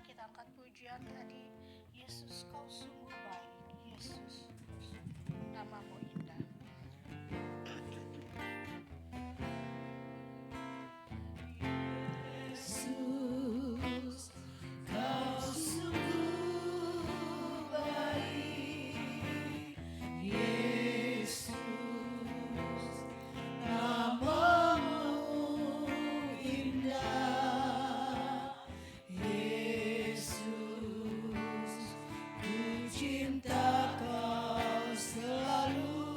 kita angkat pujian tadi. Yesus, kau sungguh baik. Yesus, namamu indah. Yesus, kau sungguh baik. Yesus, namamu indah. Yesus, ku cinta kau selalu.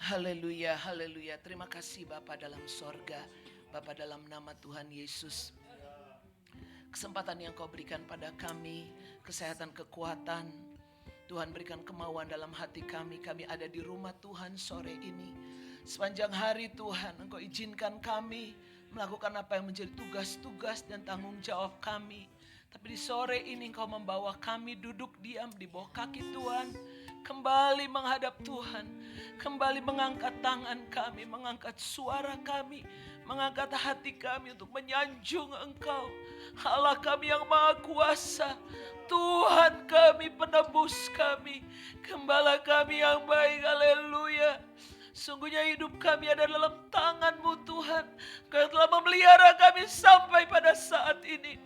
Haleluya, haleluya. Terima kasih Bapa dalam sorga, Bapa dalam nama Tuhan Yesus. Kesempatan yang Kau berikan pada kami, kesehatan, kekuatan. Tuhan berikan kemauan dalam hati kami. Kami ada di rumah Tuhan sore ini. Sepanjang hari Tuhan, Engkau izinkan kami melakukan apa yang menjadi tugas-tugas dan tanggung jawab kami. Tapi di sore ini Engkau membawa kami duduk diam di bawah kaki Tuhan. Kembali menghadap Tuhan. Kembali mengangkat tangan kami, mengangkat suara kami, mengangkat hati kami untuk menyanjung Engkau. Allah kami yang Maha Kuasa, Tuhan kami, penebus kami, Gembala kami yang baik, haleluya. Sungguhnya hidup kami ada dalam tangan-Mu Tuhan. Kau telah memelihara kami sampai pada saat ini.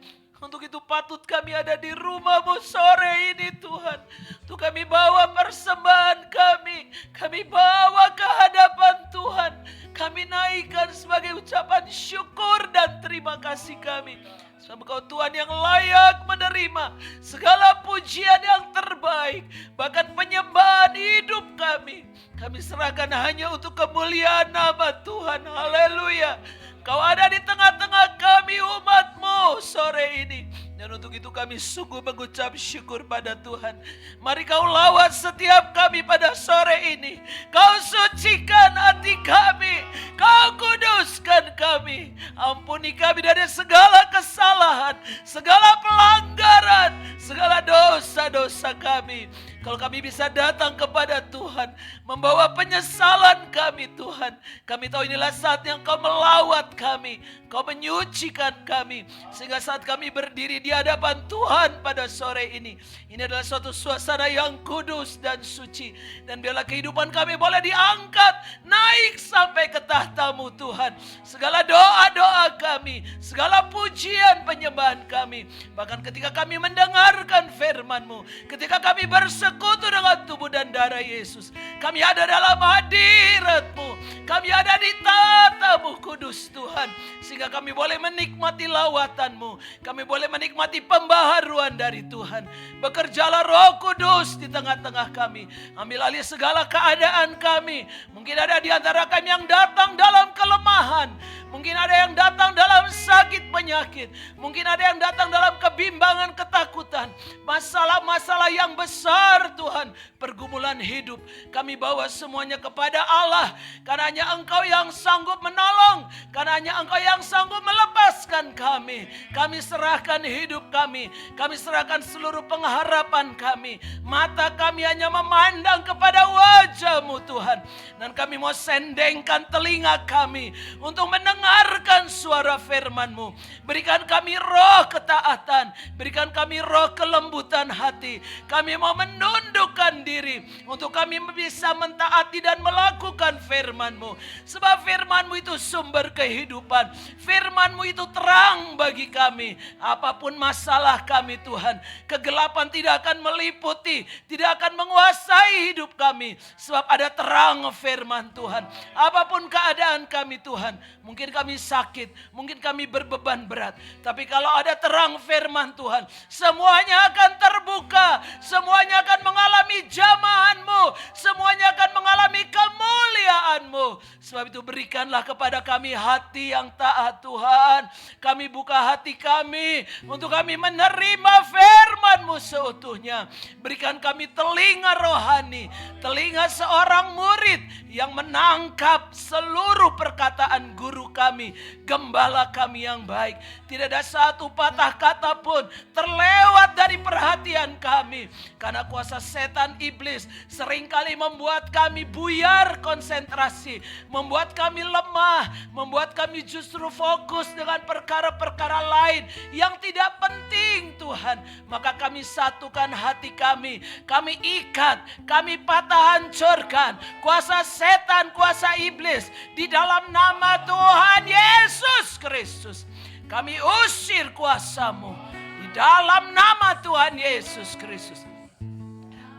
Untuk itu patut kami ada di rumah-Mu sore ini Tuhan. Untuk kami bawa persembahan kami. Kami bawa ke hadapan Tuhan. Kami naikkan sebagai ucapan syukur dan terima kasih kami. Sebab Engkau Tuhan yang layak menerima segala pujian yang terbaik. Bahkan penyembahan hidup kami. Kami serahkan hanya untuk kemuliaan nama Tuhan. Haleluya. Kau ada di tengah-tengah kami umat-Mu sore ini. Dan untuk itu kami sungguh mengucap syukur pada Tuhan. Mari Kau lawat setiap kami pada sore ini. Kau sucikan hati kami. Kau kuduskan kami. Ampuni kami dari segala kesalahan, segala pelanggaran, segala dosa-dosa kami. Kalau kami bisa datang kepada Tuhan, membawa penyesalan kami Tuhan. Kami tahu inilah saat yang Kau melawat kami. Kau menyucikan kami. Sehingga saat kami berdiri di hadapan Tuhan pada sore ini. Ini adalah suatu suasana yang kudus dan suci. Dan biarlah kehidupan kami boleh diangkat, naik sampai ke tahta-Mu Tuhan. Segala doa-doa kami, segala pujian penyembahan kami. Bahkan ketika kami mendengarkan firman-Mu, ketika kami bersekutu dengan tubuh dan darah Yesus, kami ada dalam hadirat-Mu, kami ada di tahta-Mu kudus Tuhan. Sehingga kami boleh menikmati lawatan-Mu, kami boleh menikmati pembaharuan dari Tuhan. Bekerjalah Roh Kudus di tengah-tengah kami. Ambil alih segala keadaan kami. Mungkin ada di antara kami yang datang dalam kelemahan. Mungkin ada yang datang dalam sakit penyakit. Mungkin ada yang datang dalam kebimbangan, ketakutan. Masalah-masalah yang besar Tuhan. Pergumulan hidup. Kami bawa semuanya kepada Allah. Karena hanya Engkau yang sanggup menolong. Karena hanya Engkau yang sanggup melepaskan kami. Kami serahkan hidup kami. Kami serahkan seluruh pengharapan kami. Mata kami hanya memandang kepada wajah-Mu Tuhan. Dan kami mau sendengkan telinga kami untuk mendengarkan suara firman-Mu. Berikan kami roh ketaatan. Berikan kami roh kelembutan hati. Kami mau menundukkan diri untuk kami bisa mentaati dan melakukan firman-Mu. Sebab firman-Mu itu sumber kehidupan. Firman-Mu itu terang bagi kami. Apapun masalah kami Tuhan, kegelapan tidak akan meliputi, tidak akan menguasai hidup kami. Sebab ada terang firman Tuhan. Apapun keadaan kami Tuhan, mungkin kami sakit, mungkin kami berbeban berat. Tapi kalau ada terang firman Tuhan, semuanya akan terbuka. Semuanya akan mengalami jamahan-Mu. Semuanya akan mengalami kemuliaan-Mu. Sebab itu berikanlah kepada kami hati yang taat Tuhan. Kami buka hati kami untuk kami menerima firman-Mu seutuhnya. Berikan kami telinga rohani, telinga seorang murid yang menangkap seluruh perkataan guru kami, gembala kami yang baik. Tidak ada satu patah kata pun terlewat dari perhatian kami. Karena kuasa setan iblis seringkali membuat kami buyar konsentrasi, membuat kami lemah, membuat kami justru fokus dengan perkara-perkara lain yang tidak penting Tuhan. Maka kami satukan hati kami, kami ikat, kami patah hancurkan kuasa setan, kuasa iblis di dalam nama Tuhan Yesus Kristus. Kami usir kuasa-Mu di dalam nama Tuhan Yesus Kristus.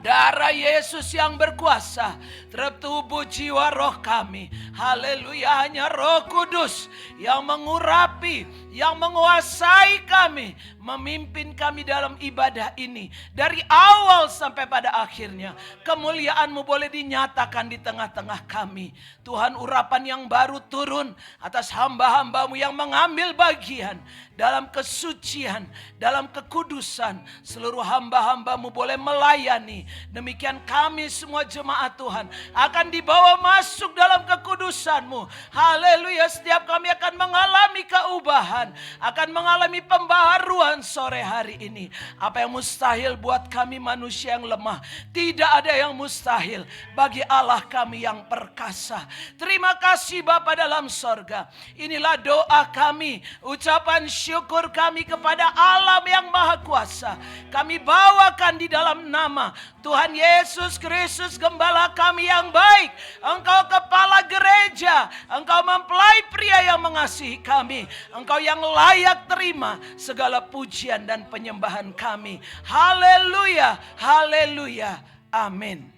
Darah Yesus yang berkuasa terhadap tubuh, jiwa, roh kami. Haleluya, hanya Roh Kudus yang mengurapi, yang menguasai kami, memimpin kami dalam ibadah ini. Dari awal sampai pada akhirnya, kemuliaan-Mu boleh dinyatakan di tengah-tengah kami. Tuhan, urapan yang baru turun atas hamba-hamba-Mu yang mengambil bagian dalam kesucian, dalam kekudusan. Seluruh hamba-hamba-Mu boleh melayani. Demikian kami semua jemaat Tuhan akan dibawa masuk dalam kekudusan-Mu. Haleluya, setiap kami akan mengalami keubahan, akan mengalami pembaharuan sore hari ini. Apa yang mustahil buat kami manusia yang lemah, tidak ada yang mustahil bagi Allah kami yang perkasa. Terima kasih Bapa dalam sorga. Inilah doa kami, ucapan syukur kami kepada Allah yang Maha Kuasa. Kami bawakan di dalam nama Tuhan Yesus Kristus, Gembala kami yang baik. Engkau kepala gereja, Engkau mempelai pria yang mengasihi kami. Engkau yang layak terima segala pujian dan penyembahan kami. Haleluya, haleluya, amin.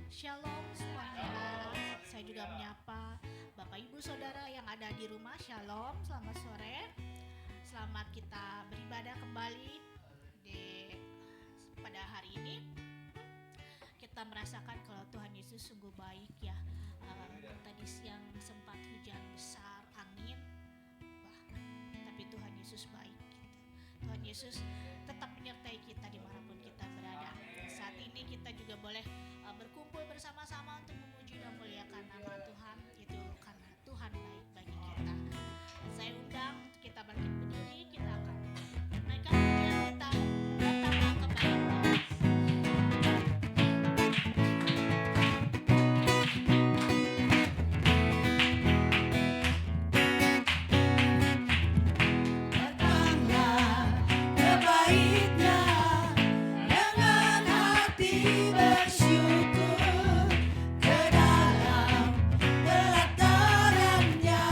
Shalom semuanya. Saya juga menyapa Bapak Ibu Saudara yang ada di rumah. Shalom, selamat sore. Selamat kita beribadah kembali pada hari ini. Kita merasakan kalau Tuhan Yesus sungguh baik ya. Tadi siang sempat hujan besar, angin, tapi Tuhan Yesus baik. Tuhan Yesus tetap menyertai kita dimanapun kita berada. Saat ini kita juga boleh berkumpul bersama-sama untuk memuji dan memuliakan nama Tuhan. Itu karena Tuhan baik bagi kita. Saya undang kita bangkit berdiri, kita akan menaikkan pujian kita, datanglah kebaikan. Ke dalam pelatarannya.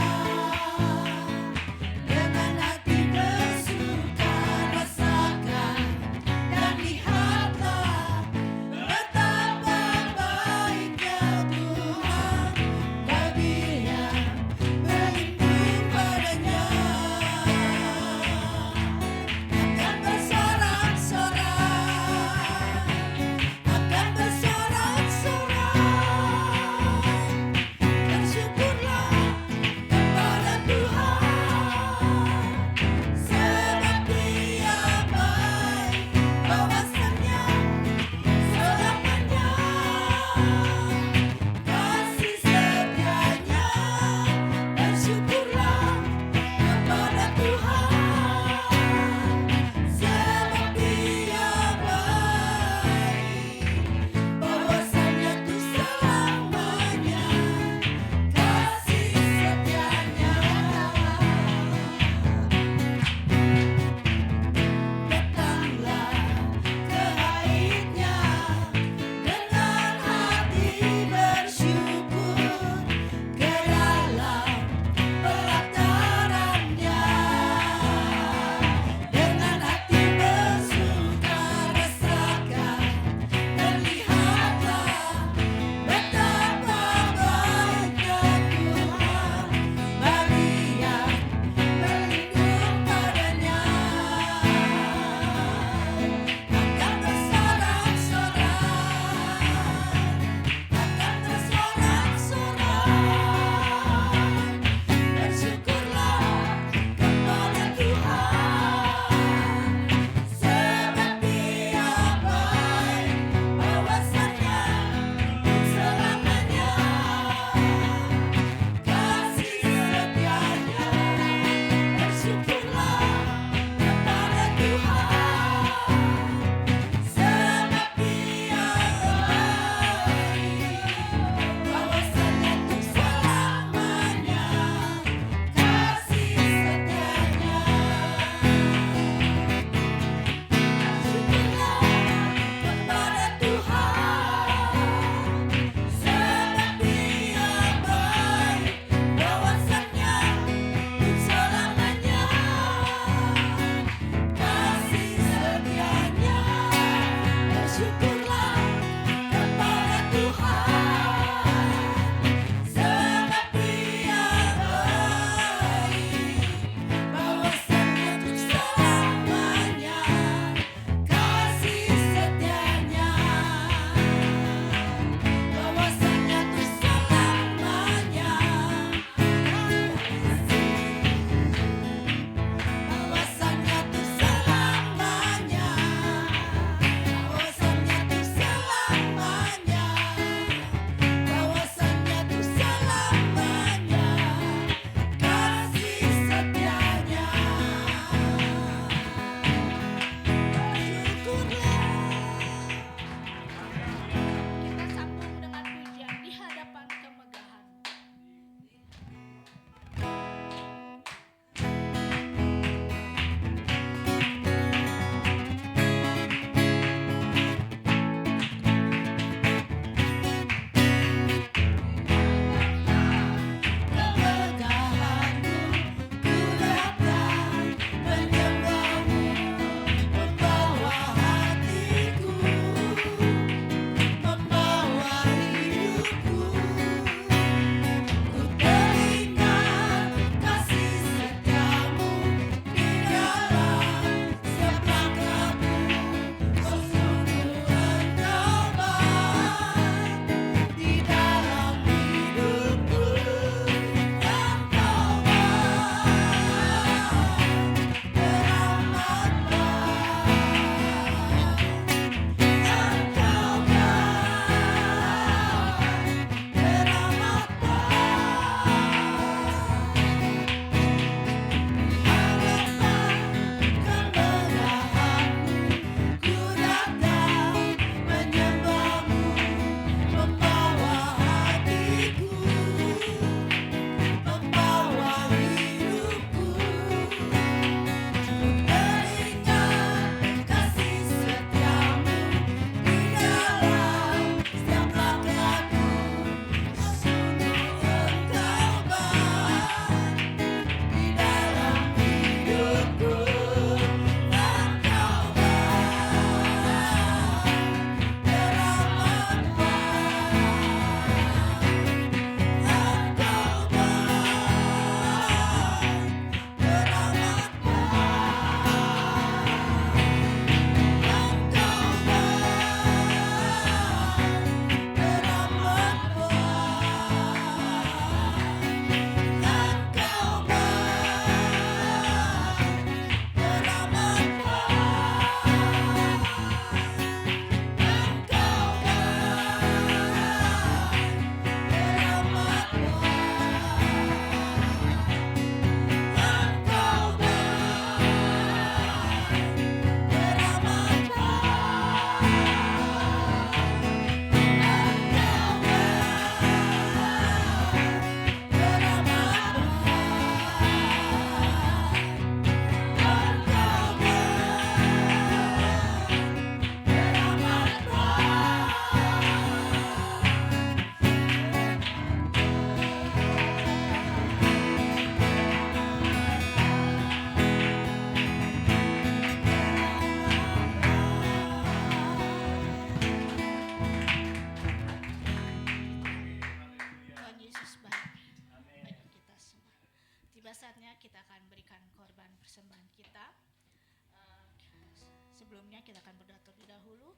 sebelumnya kita akan berdoa terlebih dahulu.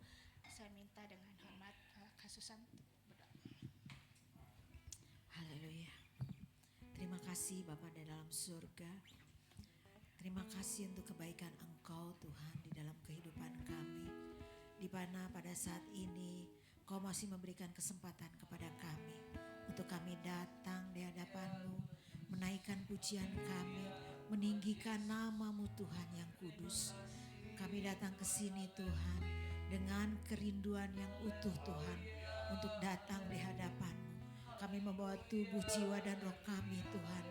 Saya minta dengan hormat Kak Susan berdoa. Haleluya. Terima kasih Bapa di dalam surga. Terima kasih untuk kebaikan Engkau Tuhan di dalam kehidupan kami. Di mana pada saat ini Kau masih memberikan kesempatan kepada kami untuk kami datang di hadapan-Mu, menaikkan pujian kami, meninggikan nama-Mu Tuhan yang kudus. Kami datang ke sini Tuhan dengan kerinduan yang utuh Tuhan untuk datang di hadapan-Mu. Kami membawa tubuh, jiwa dan roh kami Tuhan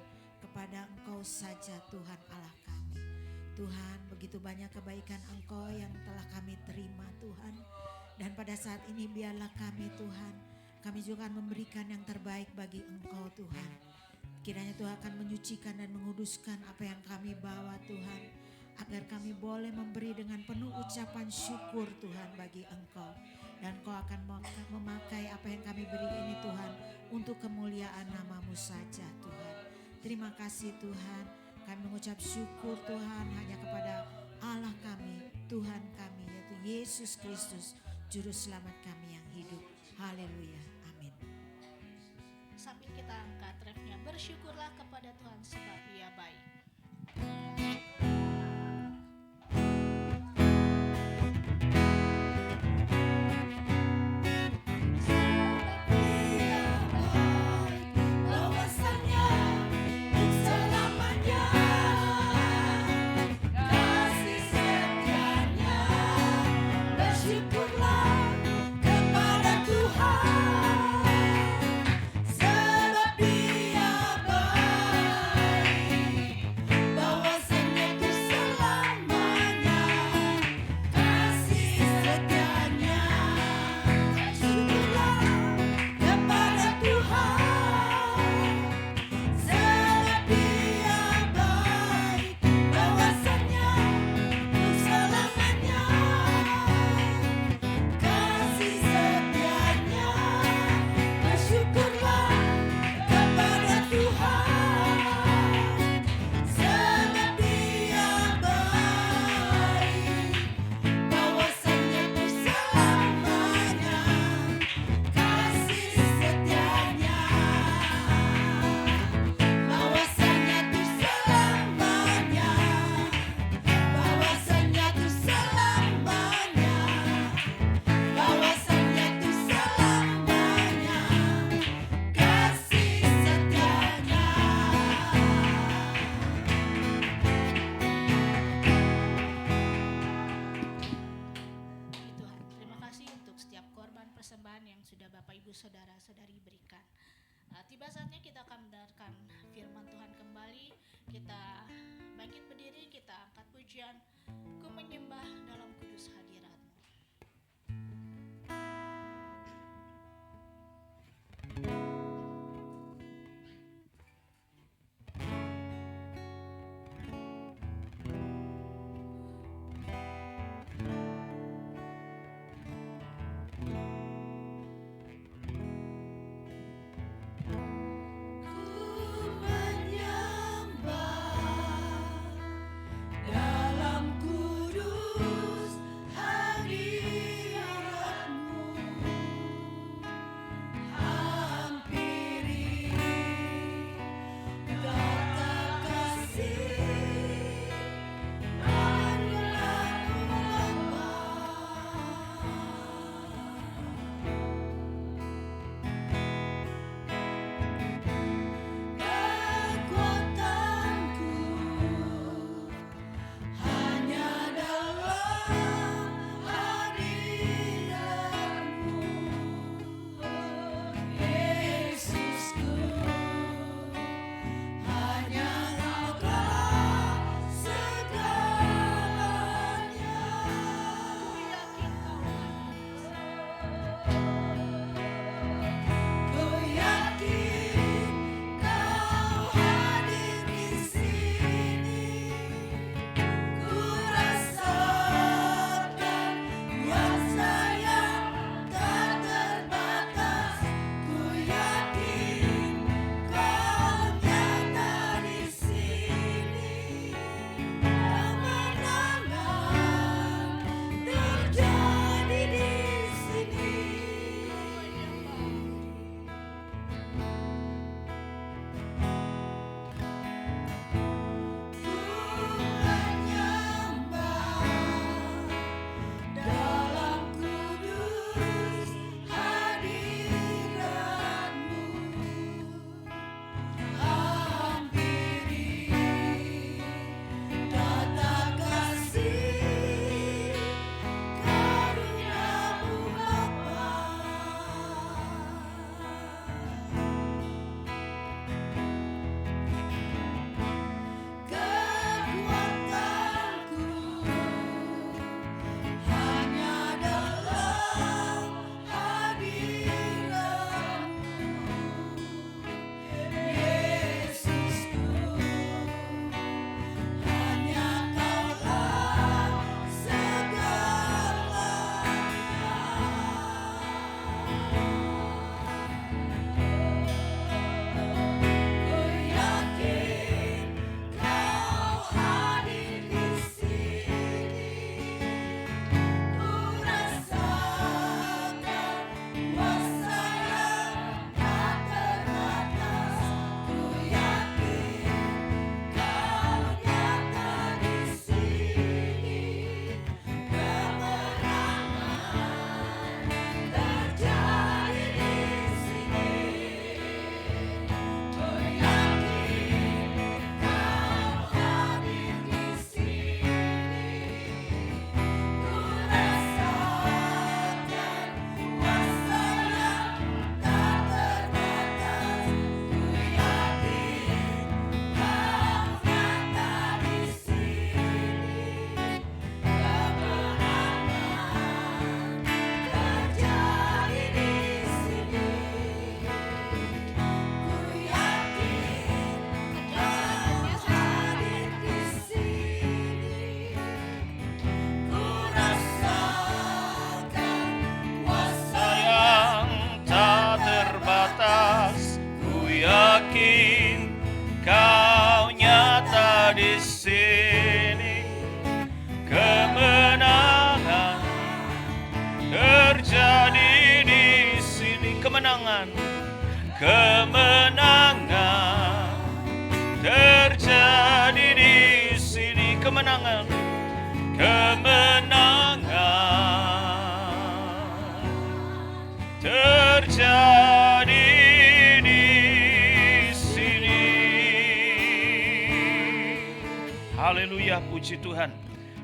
kepada Engkau saja Tuhan Allah kami. Tuhan, begitu banyak kebaikan Engkau yang telah kami terima Tuhan. Dan pada saat ini biarlah kami Tuhan, kami juga akan memberikan yang terbaik bagi Engkau Tuhan. Kiranya Tuhan akan menyucikan dan menguduskan apa yang kami bawa Tuhan, agar kami boleh memberi dengan penuh ucapan syukur Tuhan bagi Engkau. Dan Kau akan memakai apa yang kami beri ini Tuhan untuk kemuliaan nama-Mu saja Tuhan. Terima kasih Tuhan, kami mengucap syukur Tuhan hanya kepada Allah kami, Tuhan kami, yaitu Yesus Kristus, Juru Selamat kami yang hidup. Haleluya, amin. Sambil kita angkat refnya, bersyukurlah kepada Tuhan sebab Ia baik. Persembahan yang sudah Bapak Ibu Saudara-saudari berikan. Tiba saatnya kita akan mendengarkan firman Tuhan kembali. Kita bangkit berdiri, kita angkat pujian, ku menyembah dalam kudus hadirat-Mu. Dalam kudus kemenangan, kemenangan terjadi di sini. Kemenangan, kemenangan terjadi di sini. Haleluya, puji Tuhan.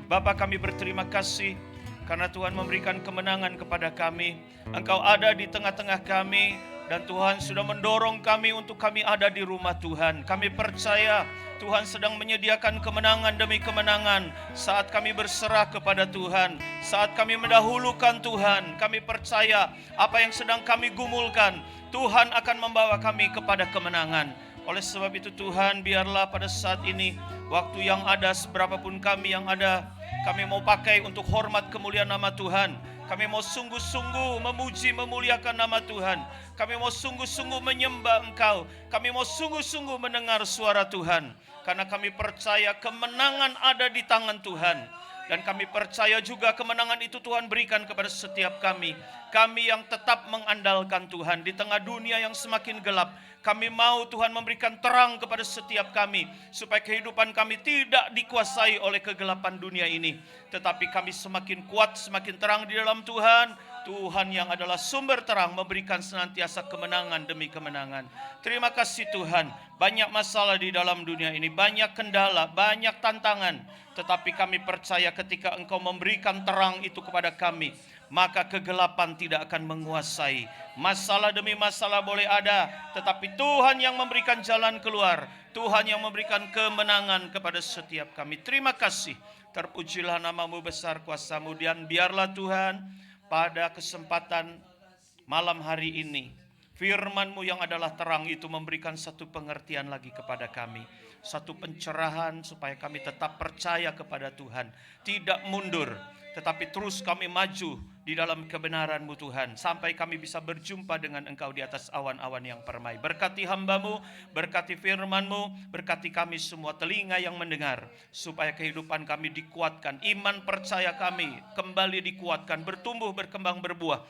Bapa, kami berterima kasih karena Tuhan memberikan kemenangan kepada kami. Engkau ada di tengah-tengah kami dan Tuhan sudah mendorong kami untuk kami ada di rumah Tuhan. Kami percaya Tuhan sedang menyediakan kemenangan demi kemenangan saat kami berserah kepada Tuhan, saat kami mendahulukan Tuhan. Kami percaya apa yang sedang kami gumulkan, Tuhan akan membawa kami kepada kemenangan. Oleh sebab itu Tuhan, biarlah pada saat ini waktu yang ada, seberapapun kami yang ada, kami mau pakai untuk hormat kemuliaan nama Tuhan. Kami mau sungguh-sungguh memuji memuliakan nama Tuhan. Kami mau sungguh-sungguh menyembah Engkau. Kami mau sungguh-sungguh mendengar suara Tuhan. Karena kami percaya kemenangan ada di tangan Tuhan. Dan kami percaya juga kemenangan itu Tuhan berikan kepada setiap kami. Kami yang tetap mengandalkan Tuhan di tengah dunia yang semakin gelap. Kami mau Tuhan memberikan terang kepada setiap kami, supaya kehidupan kami tidak dikuasai oleh kegelapan dunia ini. Tetapi kami semakin kuat, semakin terang di dalam Tuhan. Tuhan yang adalah sumber terang memberikan senantiasa kemenangan demi kemenangan. Terima kasih Tuhan. Banyak masalah di dalam dunia ini, banyak kendala, banyak tantangan. Tetapi kami percaya ketika Engkau memberikan terang itu kepada kami, maka kegelapan tidak akan menguasai. Masalah demi masalah boleh ada, tetapi Tuhan yang memberikan jalan keluar. Tuhan yang memberikan kemenangan kepada setiap kami. Terima kasih. Terpujilah nama-Mu besar, kuasa-Mu. Dan biarlah Tuhan pada kesempatan malam hari ini, firman-Mu yang adalah terang itu memberikan satu pengertian lagi kepada kami. Satu pencerahan supaya kami tetap percaya kepada Tuhan. Tidak mundur, tetapi terus kami maju di dalam kebenaran-Mu Tuhan. Sampai kami bisa berjumpa dengan Engkau di atas awan-awan yang permai. Berkati hamba-Mu, berkati firman-Mu, berkati kami semua telinga yang mendengar. Supaya kehidupan kami dikuatkan, iman percaya kami kembali dikuatkan, bertumbuh, berkembang, berbuah.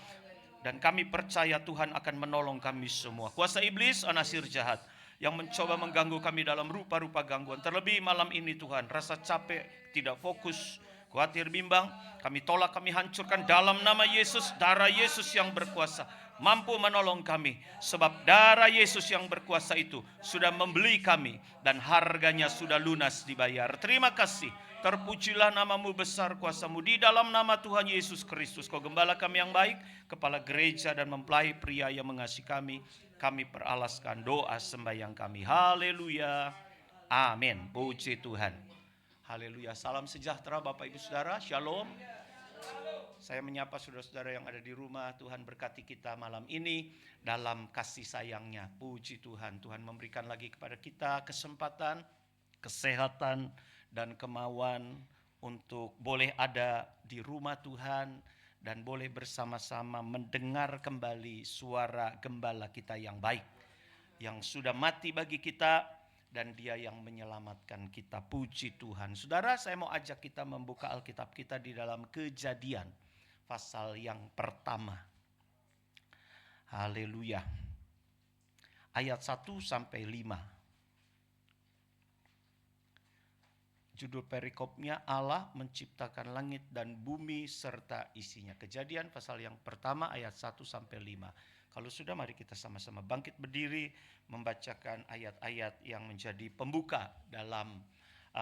Dan kami percaya Tuhan akan menolong kami semua. Kuasa iblis, anasir jahat yang mencoba mengganggu kami dalam rupa-rupa gangguan. Terlebih malam ini Tuhan, rasa capek, tidak fokus, khawatir, bimbang, kami tolak, kami hancurkan dalam nama Yesus. Darah Yesus yang berkuasa mampu menolong kami. Sebab darah Yesus yang berkuasa itu sudah membeli kami dan harganya sudah lunas dibayar. Terima kasih. Terpujilah nama-Mu besar, kuasa-Mu di dalam nama Tuhan Yesus Kristus. Kau gembala kami yang baik, kepala gereja dan mempelai pria yang mengasihi kami. Kami peralaskan doa sembahyang kami. Haleluya. Amin. Puji Tuhan. Haleluya. Salam sejahtera Bapak Ibu Saudara. Shalom. Saya menyapa saudara-saudara yang ada di rumah. Tuhan berkati kita malam ini dalam kasih sayangnya. Puji Tuhan. Tuhan memberikan lagi kepada kita kesempatan, kesehatan, dan kemauan untuk boleh ada di rumah Tuhan dan boleh bersama-sama mendengar kembali suara gembala kita yang baik, yang sudah mati bagi kita dan Dia yang menyelamatkan kita. Puji Tuhan. Saudara, saya mau ajak kita membuka Alkitab kita di dalam Kejadian pasal yang pertama. Haleluya. Ayat 1 sampai 5. Judul perikopnya Allah menciptakan langit dan bumi serta isinya. Kejadian pasal yang pertama ayat 1 sampai 5. Kalau sudah, mari kita sama-sama bangkit berdiri membacakan ayat-ayat yang menjadi pembuka dalam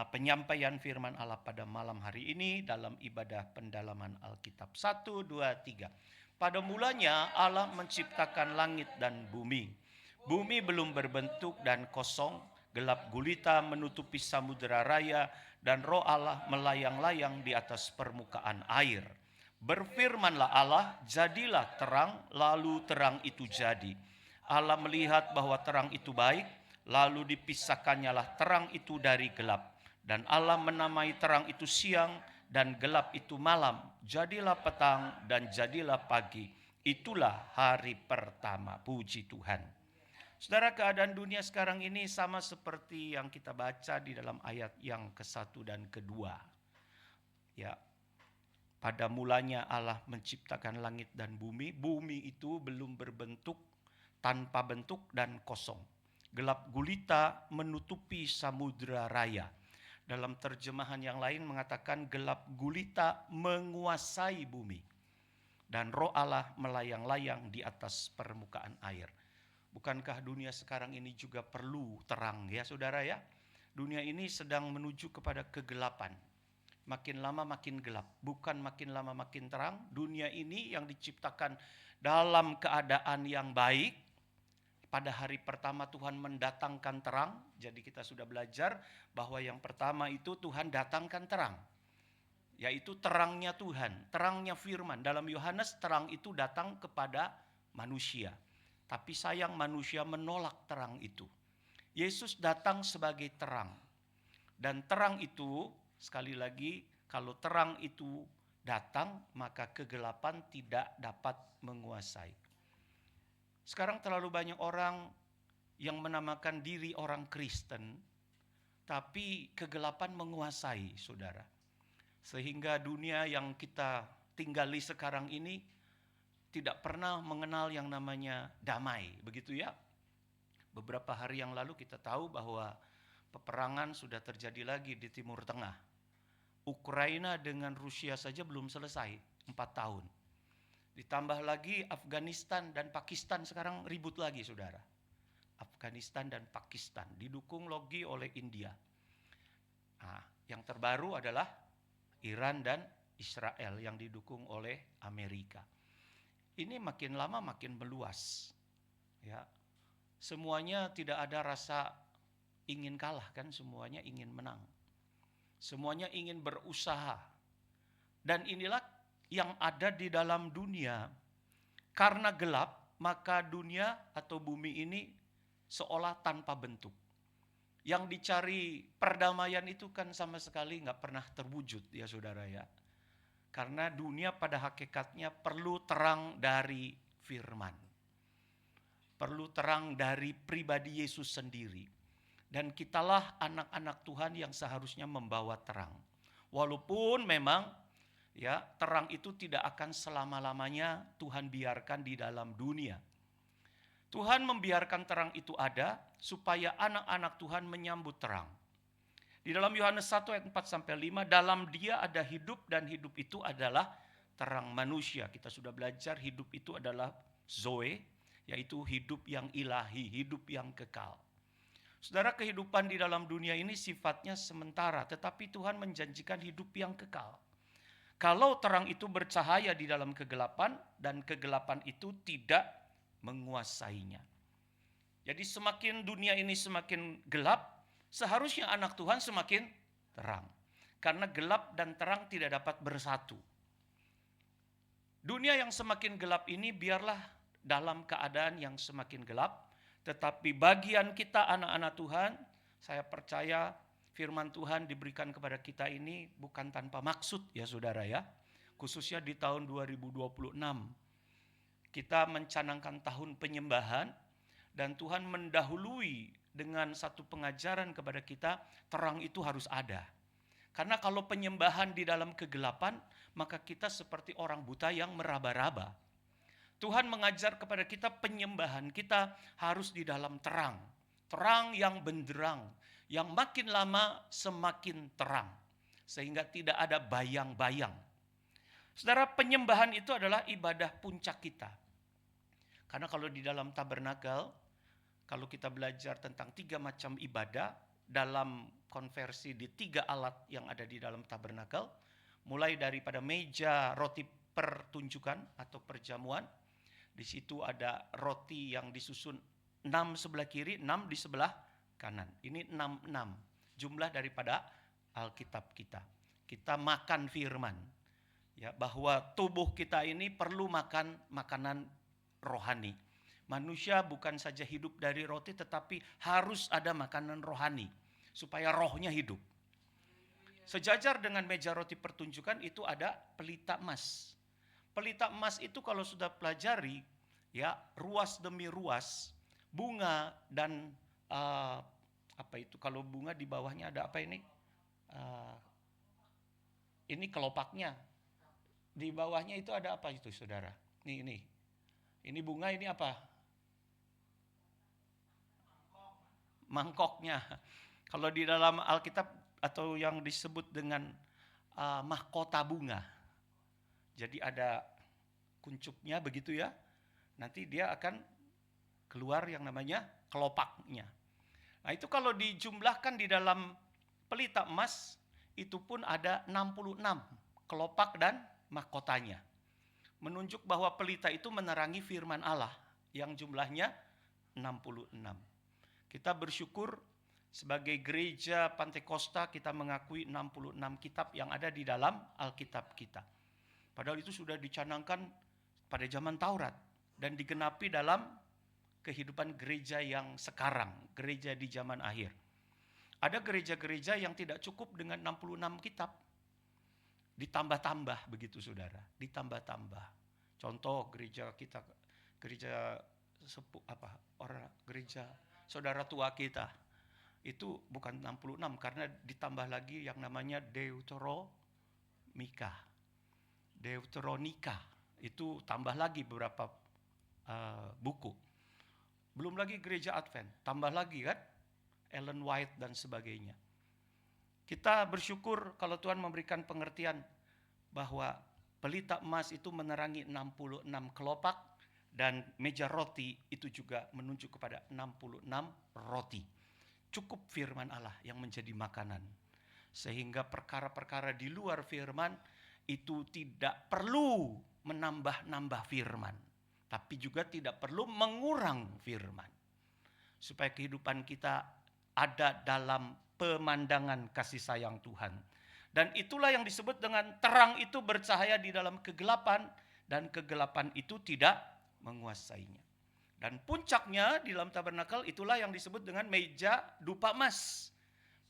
penyampaian firman Allah pada malam hari ini dalam ibadah pendalaman Alkitab. 1, 2, 3. Pada mulanya Allah menciptakan langit dan bumi. Bumi belum berbentuk dan kosong. Gelap gulita menutupi samudera raya dan roh Allah melayang-layang di atas permukaan air. Berfirmanlah Allah, jadilah terang, lalu terang itu jadi. Allah melihat bahwa terang itu baik, lalu dipisahkannyalah terang itu dari gelap. Dan Allah menamai terang itu siang dan gelap itu malam. Jadilah petang dan jadilah pagi. Itulah hari pertama. Puji Tuhan. Saudara, keadaan dunia sekarang ini sama seperti yang kita baca di dalam ayat yang ke-1 dan ke-2. Ya, pada mulanya Allah menciptakan langit dan bumi. Bumi itu belum berbentuk tanpa bentuk dan kosong. Gelap gulita menutupi samudra raya. Dalam terjemahan yang lain mengatakan gelap gulita menguasai bumi. Dan roh Allah melayang-layang di atas permukaan air. Bukankah dunia sekarang ini juga perlu terang ya saudara ya? Dunia ini sedang menuju kepada kegelapan. Makin lama makin gelap, bukan makin lama makin terang. Dunia ini yang diciptakan dalam keadaan yang baik. Pada hari pertama Tuhan mendatangkan terang. Jadi kita sudah belajar bahwa yang pertama itu Tuhan datangkan terang. Yaitu terangnya Tuhan, terangnya firman. Dalam Yohanes terang itu datang kepada manusia. Tapi sayang manusia menolak terang itu. Yesus datang sebagai terang. Dan terang itu, sekali lagi, kalau terang itu datang, maka kegelapan tidak dapat menguasai. Sekarang terlalu banyak orang yang menamakan diri orang Kristen, tapi kegelapan menguasai, saudara. Sehingga dunia yang kita tinggali sekarang ini tidak pernah mengenal yang namanya damai, begitu ya. Beberapa hari yang lalu kita tahu bahwa peperangan sudah terjadi lagi di Timur Tengah. Ukraina dengan Rusia saja belum selesai 4 tahun. Ditambah lagi Afghanistan dan Pakistan sekarang ribut lagi saudara. Afghanistan dan Pakistan didukung lagi oleh India. Nah, yang terbaru adalah Iran dan Israel yang didukung oleh Amerika. Ini makin lama makin meluas. Ya. Semuanya tidak ada rasa ingin kalah kan, semuanya ingin menang. Semuanya ingin berusaha. Dan inilah yang ada di dalam dunia. Karena gelap, maka dunia atau bumi ini seolah tanpa bentuk. Yang dicari perdamaian itu kan sama sekali nggak pernah terwujud ya saudara ya. Karena dunia pada hakikatnya perlu terang dari firman. Perlu terang dari pribadi Yesus sendiri. Dan kitalah anak-anak Tuhan yang seharusnya membawa terang. Walaupun memang ya terang itu tidak akan selama-lamanya Tuhan biarkan di dalam dunia. Tuhan membiarkan terang itu ada supaya anak-anak Tuhan menyambut terang. Di dalam Yohanes 1 ayat 4-5, dalam dia ada hidup dan hidup itu adalah terang manusia. Kita sudah belajar hidup itu adalah Zoe, yaitu hidup yang ilahi, hidup yang kekal. Saudara, kehidupan di dalam dunia ini sifatnya sementara, tetapi Tuhan menjanjikan hidup yang kekal. Kalau terang itu bercahaya di dalam kegelapan dan kegelapan itu tidak menguasainya. Jadi semakin dunia ini semakin gelap, seharusnya anak Tuhan semakin terang. Karena gelap dan terang tidak dapat bersatu. Dunia yang semakin gelap ini biarlah dalam keadaan yang semakin gelap. Tetapi bagian kita anak-anak Tuhan, saya percaya firman Tuhan diberikan kepada kita ini bukan tanpa maksud ya saudara ya. Khususnya di tahun 2026. Kita mencanangkan tahun penyembahan dan Tuhan mendahului dengan satu pengajaran kepada kita, terang itu harus ada. Karena kalau penyembahan di dalam kegelapan, maka kita seperti orang buta yang meraba-raba. Tuhan mengajar kepada kita penyembahan kita harus di dalam terang. Terang yang benderang, yang makin lama semakin terang. Sehingga tidak ada bayang-bayang. Saudara, penyembahan itu adalah ibadah puncak kita. Karena kalau di dalam tabernakel, kalau kita belajar tentang 3 macam ibadah dalam konversi di 3 alat yang ada di dalam tabernakel, mulai daripada meja roti pertunjukan atau perjamuan, di situ ada roti yang disusun 6 sebelah kiri, 6 di sebelah kanan. Ini 6 jumlah daripada Alkitab kita. Kita makan firman. Ya, bahwa tubuh kita ini perlu makan makanan rohani. Manusia bukan saja hidup dari roti, tetapi harus ada makanan rohani supaya rohnya hidup. Sejajar dengan meja roti pertunjukan itu ada pelita emas. Pelita emas itu kalau sudah pelajari, ya ruas demi ruas, bunga dan apa itu? Kalau bunga di bawahnya ada apa ini? Ini kelopaknya. Di bawahnya itu ada apa itu, saudara? Ini bunga, ini apa? mangkoknya. Kalau di dalam Alkitab atau yang disebut dengan mahkota bunga. Jadi ada kuncupnya begitu ya. Nanti dia akan keluar yang namanya kelopaknya. Nah itu kalau dijumlahkan di dalam pelita emas, itu pun ada 66 kelopak dan mahkotanya. Menunjuk bahwa pelita itu menerangi firman Allah yang jumlahnya 66. Kita bersyukur sebagai gereja Pantai Kosta kita mengakui 66 kitab yang ada di dalam Alkitab kita. Padahal itu sudah dicanangkan pada zaman Taurat dan digenapi dalam kehidupan gereja yang sekarang, gereja di zaman akhir. Ada gereja-gereja yang tidak cukup dengan 66 kitab. Ditambah-tambah begitu saudara, ditambah-tambah. Contoh gereja kita, gereja gereja saudara tua kita. Itu bukan 66 karena ditambah lagi yang namanya Deuteronika. Itu tambah lagi beberapa buku. Belum lagi gereja Advent, tambah lagi kan Ellen White dan sebagainya. Kita bersyukur kalau Tuhan memberikan pengertian bahwa pelita emas itu menerangi 66 kelopak dan meja roti itu juga menunjuk kepada 66 roti. Cukup firman Allah yang menjadi makanan. Sehingga perkara-perkara di luar firman itu tidak perlu menambah-nambah firman. Tapi juga tidak perlu mengurang firman. Supaya kehidupan kita ada dalam pemandangan kasih sayang Tuhan. Dan itulah yang disebut dengan terang itu bercahaya di dalam kegelapan. Dan kegelapan itu tidak menguasainya. Dan puncaknya di dalam tabernakel itulah yang disebut dengan meja dupa emas.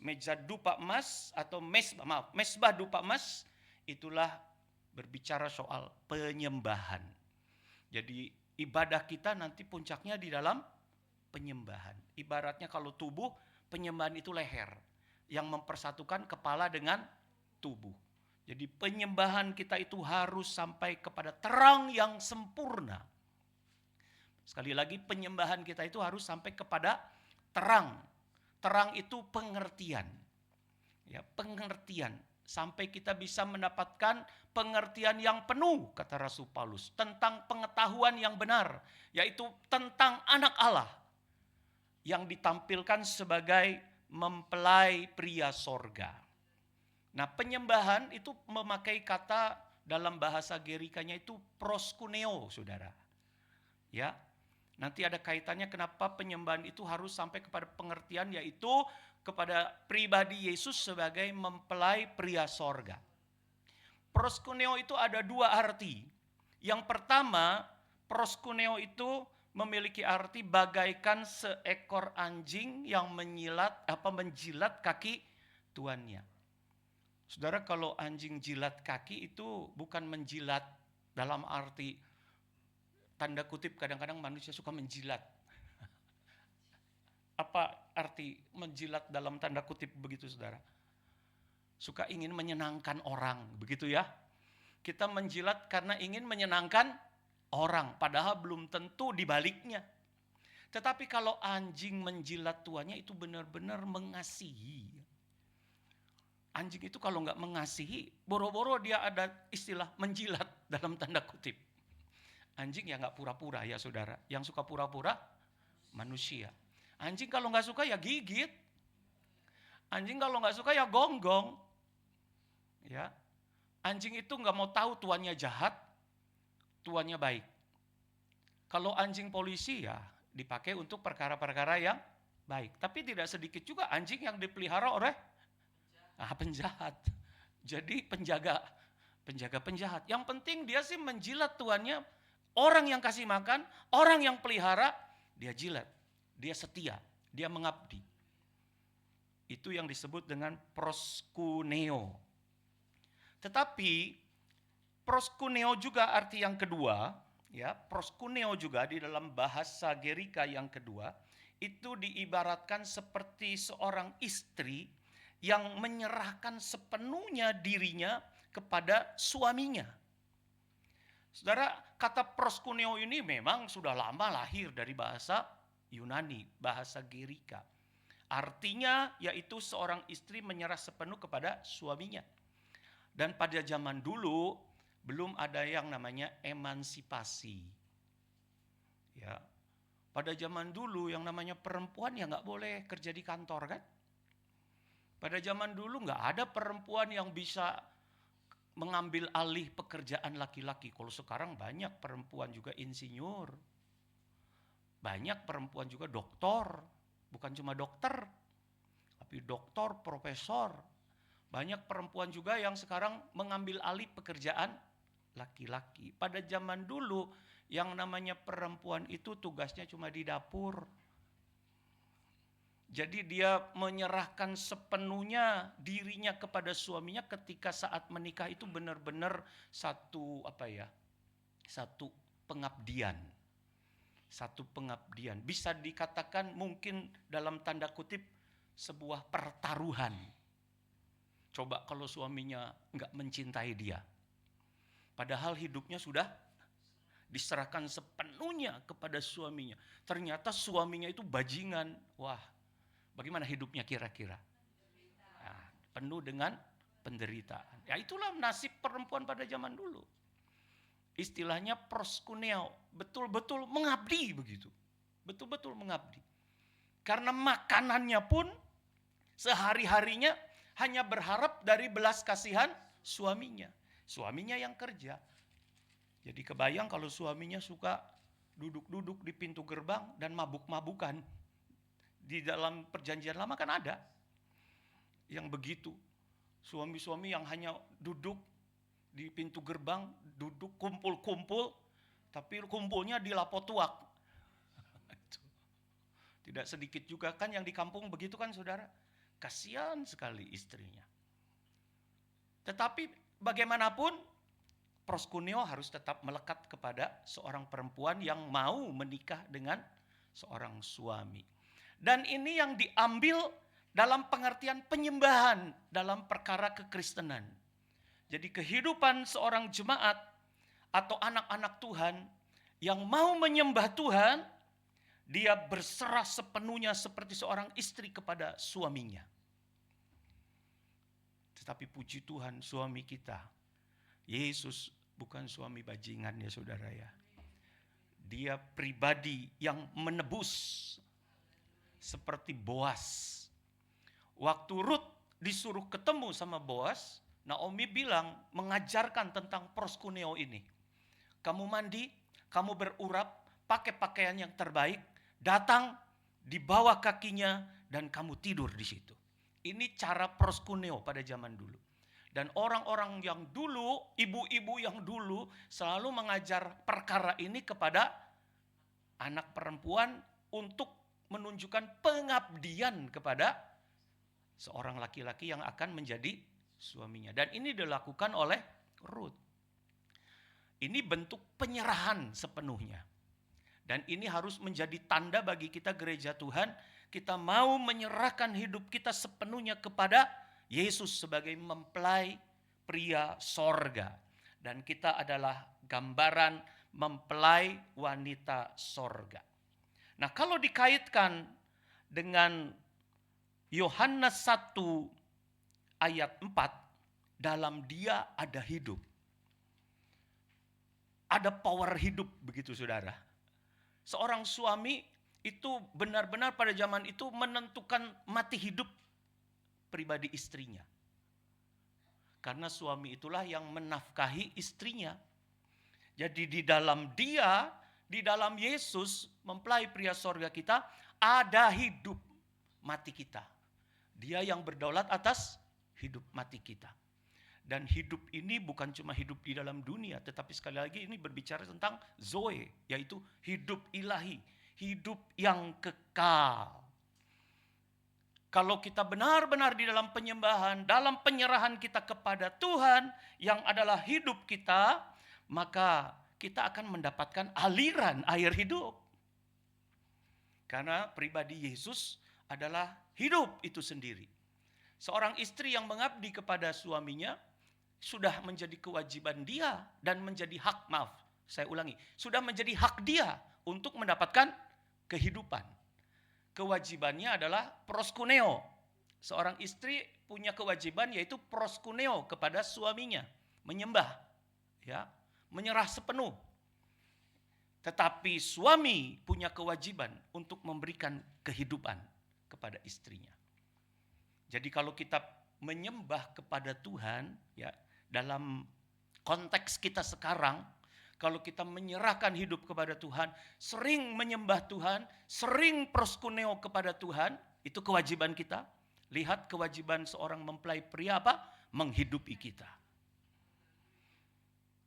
Meja dupa emas atau mesbah dupa emas itulah berbicara soal penyembahan. Jadi ibadah kita nanti puncaknya di dalam penyembahan. Ibaratnya kalau tubuh, penyembahan itu leher yang mempersatukan kepala dengan tubuh. Jadi penyembahan kita itu harus sampai kepada terang yang sempurna. Sekali lagi penyembahan kita itu harus sampai kepada terang. Terang itu pengertian. Ya, pengertian. Sampai kita bisa mendapatkan pengertian yang penuh, kata Rasul Paulus. Tentang pengetahuan yang benar. Yaitu tentang anak Allah. Yang ditampilkan sebagai mempelai pria sorga. Nah penyembahan itu memakai kata dalam bahasa Gerikanya itu proskuneo saudara. Ya. Nanti ada kaitannya kenapa penyembahan itu harus sampai kepada pengertian yaitu kepada pribadi Yesus sebagai mempelai pria sorga. Proskuneo itu ada dua arti. Yang pertama, proskuneo itu memiliki arti bagaikan seekor anjing yang menjilat kaki tuannya. Saudara, kalau anjing jilat kaki itu bukan menjilat dalam arti tanda kutip, kadang-kadang manusia suka menjilat. Apa arti menjilat dalam tanda kutip begitu saudara? Suka ingin menyenangkan orang, begitu ya. Kita menjilat karena ingin menyenangkan orang, padahal belum tentu dibaliknya. Tetapi kalau anjing menjilat tuannya itu benar-benar mengasihi. Anjing itu kalau nggak mengasihi, boro-boro dia ada istilah menjilat dalam tanda kutip. Anjing ya nggak pura-pura ya saudara. Yang suka pura-pura manusia. Anjing kalau nggak suka ya gigit. Anjing kalau nggak suka ya gonggong. Ya, anjing itu nggak mau tahu tuannya jahat, tuannya baik. Kalau anjing polisi ya dipakai untuk perkara-perkara yang baik. Tapi tidak sedikit juga anjing yang dipelihara oleh penjahat. Jadi penjaga penjahat. Yang penting dia sih menjilat tuannya. Orang yang kasih makan, orang yang pelihara, dia jilat. Dia setia, dia mengabdi. Itu yang disebut dengan proskuneo. Tetapi proskuneo juga arti yang kedua, ya, proskuneo juga di dalam bahasa Gerika yang kedua, itu diibaratkan seperti seorang istri yang menyerahkan sepenuhnya dirinya kepada suaminya. Saudara, kata proskuneo ini memang sudah lama lahir dari bahasa Yunani, bahasa Gerika. Artinya yaitu seorang istri menyerah sepenuh kepada suaminya. Dan pada zaman dulu belum ada yang namanya emansipasi. Ya. Pada zaman dulu yang namanya perempuan ya nggak boleh kerja di kantor kan. Pada zaman dulu nggak ada perempuan yang bisa mengambil alih pekerjaan laki-laki. Kalau sekarang banyak perempuan juga insinyur. Banyak perempuan juga doktor. Bukan cuma dokter, tapi doktor, profesor. Banyak perempuan juga yang sekarang mengambil alih pekerjaan laki-laki. Pada zaman dulu yang namanya perempuan itu tugasnya cuma di dapur. Jadi dia menyerahkan sepenuhnya dirinya kepada suaminya ketika saat menikah itu benar-benar satu pengabdian. Satu pengabdian. Bisa dikatakan mungkin dalam tanda kutip sebuah pertaruhan. Coba kalau suaminya enggak mencintai dia. Padahal hidupnya sudah diserahkan sepenuhnya kepada suaminya. Ternyata suaminya itu bajingan. Wah, bagaimana hidupnya kira-kira? Nah, penuh dengan penderitaan. Ya itulah nasib perempuan pada zaman dulu. Istilahnya proskuneo, betul-betul mengabdi begitu. Betul-betul mengabdi. Karena makanannya pun sehari-harinya hanya berharap dari belas kasihan suaminya. Suaminya yang kerja. Jadi kebayang kalau suaminya suka duduk-duduk di pintu gerbang dan mabuk-mabukan. Di dalam perjanjian lama kan ada yang begitu. Suami-suami yang hanya duduk di pintu gerbang, duduk kumpul-kumpul, tapi kumpulnya di lapotuak. Tidak sedikit juga kan yang di kampung begitu kan saudara. Kasihan sekali istrinya. Tetapi bagaimanapun, proskuneo harus tetap melekat kepada seorang perempuan yang mau menikah dengan seorang suami. Dan ini yang diambil dalam pengertian penyembahan dalam perkara kekristenan. Jadi kehidupan seorang jemaat atau anak-anak Tuhan yang mau menyembah Tuhan, dia berserah sepenuhnya seperti seorang istri kepada suaminya. Tetapi puji Tuhan suami kita, Yesus bukan suami bajingan ya saudara ya. Dia pribadi yang menebus seperti Boas. Waktu Rut disuruh ketemu sama Boas, Naomi bilang mengajarkan tentang proskuneo ini. Kamu mandi, kamu berurap, pakai pakaian yang terbaik, datang di bawah kakinya dan kamu tidur di situ. Ini cara proskuneo pada zaman dulu. Dan orang-orang yang dulu, ibu-ibu yang dulu selalu mengajar perkara ini kepada anak perempuan untuk menunjukkan pengabdian kepada seorang laki-laki yang akan menjadi suaminya. Dan ini dilakukan oleh Ruth. Ini bentuk penyerahan sepenuhnya. Dan ini harus menjadi tanda bagi kita gereja Tuhan. Kita mau menyerahkan hidup kita sepenuhnya kepada Yesus sebagai mempelai pria sorga. Dan kita adalah gambaran mempelai wanita sorga. Nah kalau dikaitkan dengan Yohanes 1 ayat 4, dalam dia ada hidup. Ada power hidup begitu saudara. Seorang suami itu benar-benar pada zaman itu menentukan mati hidup pribadi istrinya. Karena suami itulah yang menafkahi istrinya. Jadi di dalam dia, di dalam Yesus, mempelai pria sorga kita, ada hidup mati kita. Dia yang berdaulat atas hidup mati kita. Dan hidup ini bukan cuma hidup di dalam dunia, tetapi sekali lagi ini berbicara tentang Zoe, yaitu hidup ilahi, hidup yang kekal. Kalau kita benar-benar di dalam penyembahan, dalam penyerahan kita kepada Tuhan yang adalah hidup kita, maka kita akan mendapatkan aliran air hidup. Karena pribadi Yesus adalah hidup itu sendiri. Seorang istri yang mengabdi kepada suaminya sudah menjadi kewajiban dia dan menjadi hak, sudah menjadi hak dia untuk mendapatkan kehidupan. kewajibannya adalah proskuneo. Seorang istri punya kewajiban yaitu proskuneo kepada suaminya, menyembah, ya, menyerah sepenuh. Tetapi suami punya kewajiban untuk memberikan kehidupan kepada istrinya. Jadi kalau kita menyembah kepada Tuhan, ya, dalam konteks kita sekarang, kalau kita menyerahkan hidup kepada Tuhan, sering menyembah Tuhan, sering proskuneo kepada Tuhan, itu kewajiban kita. Lihat kewajiban seorang mempelai pria apa? Menghidupi kita.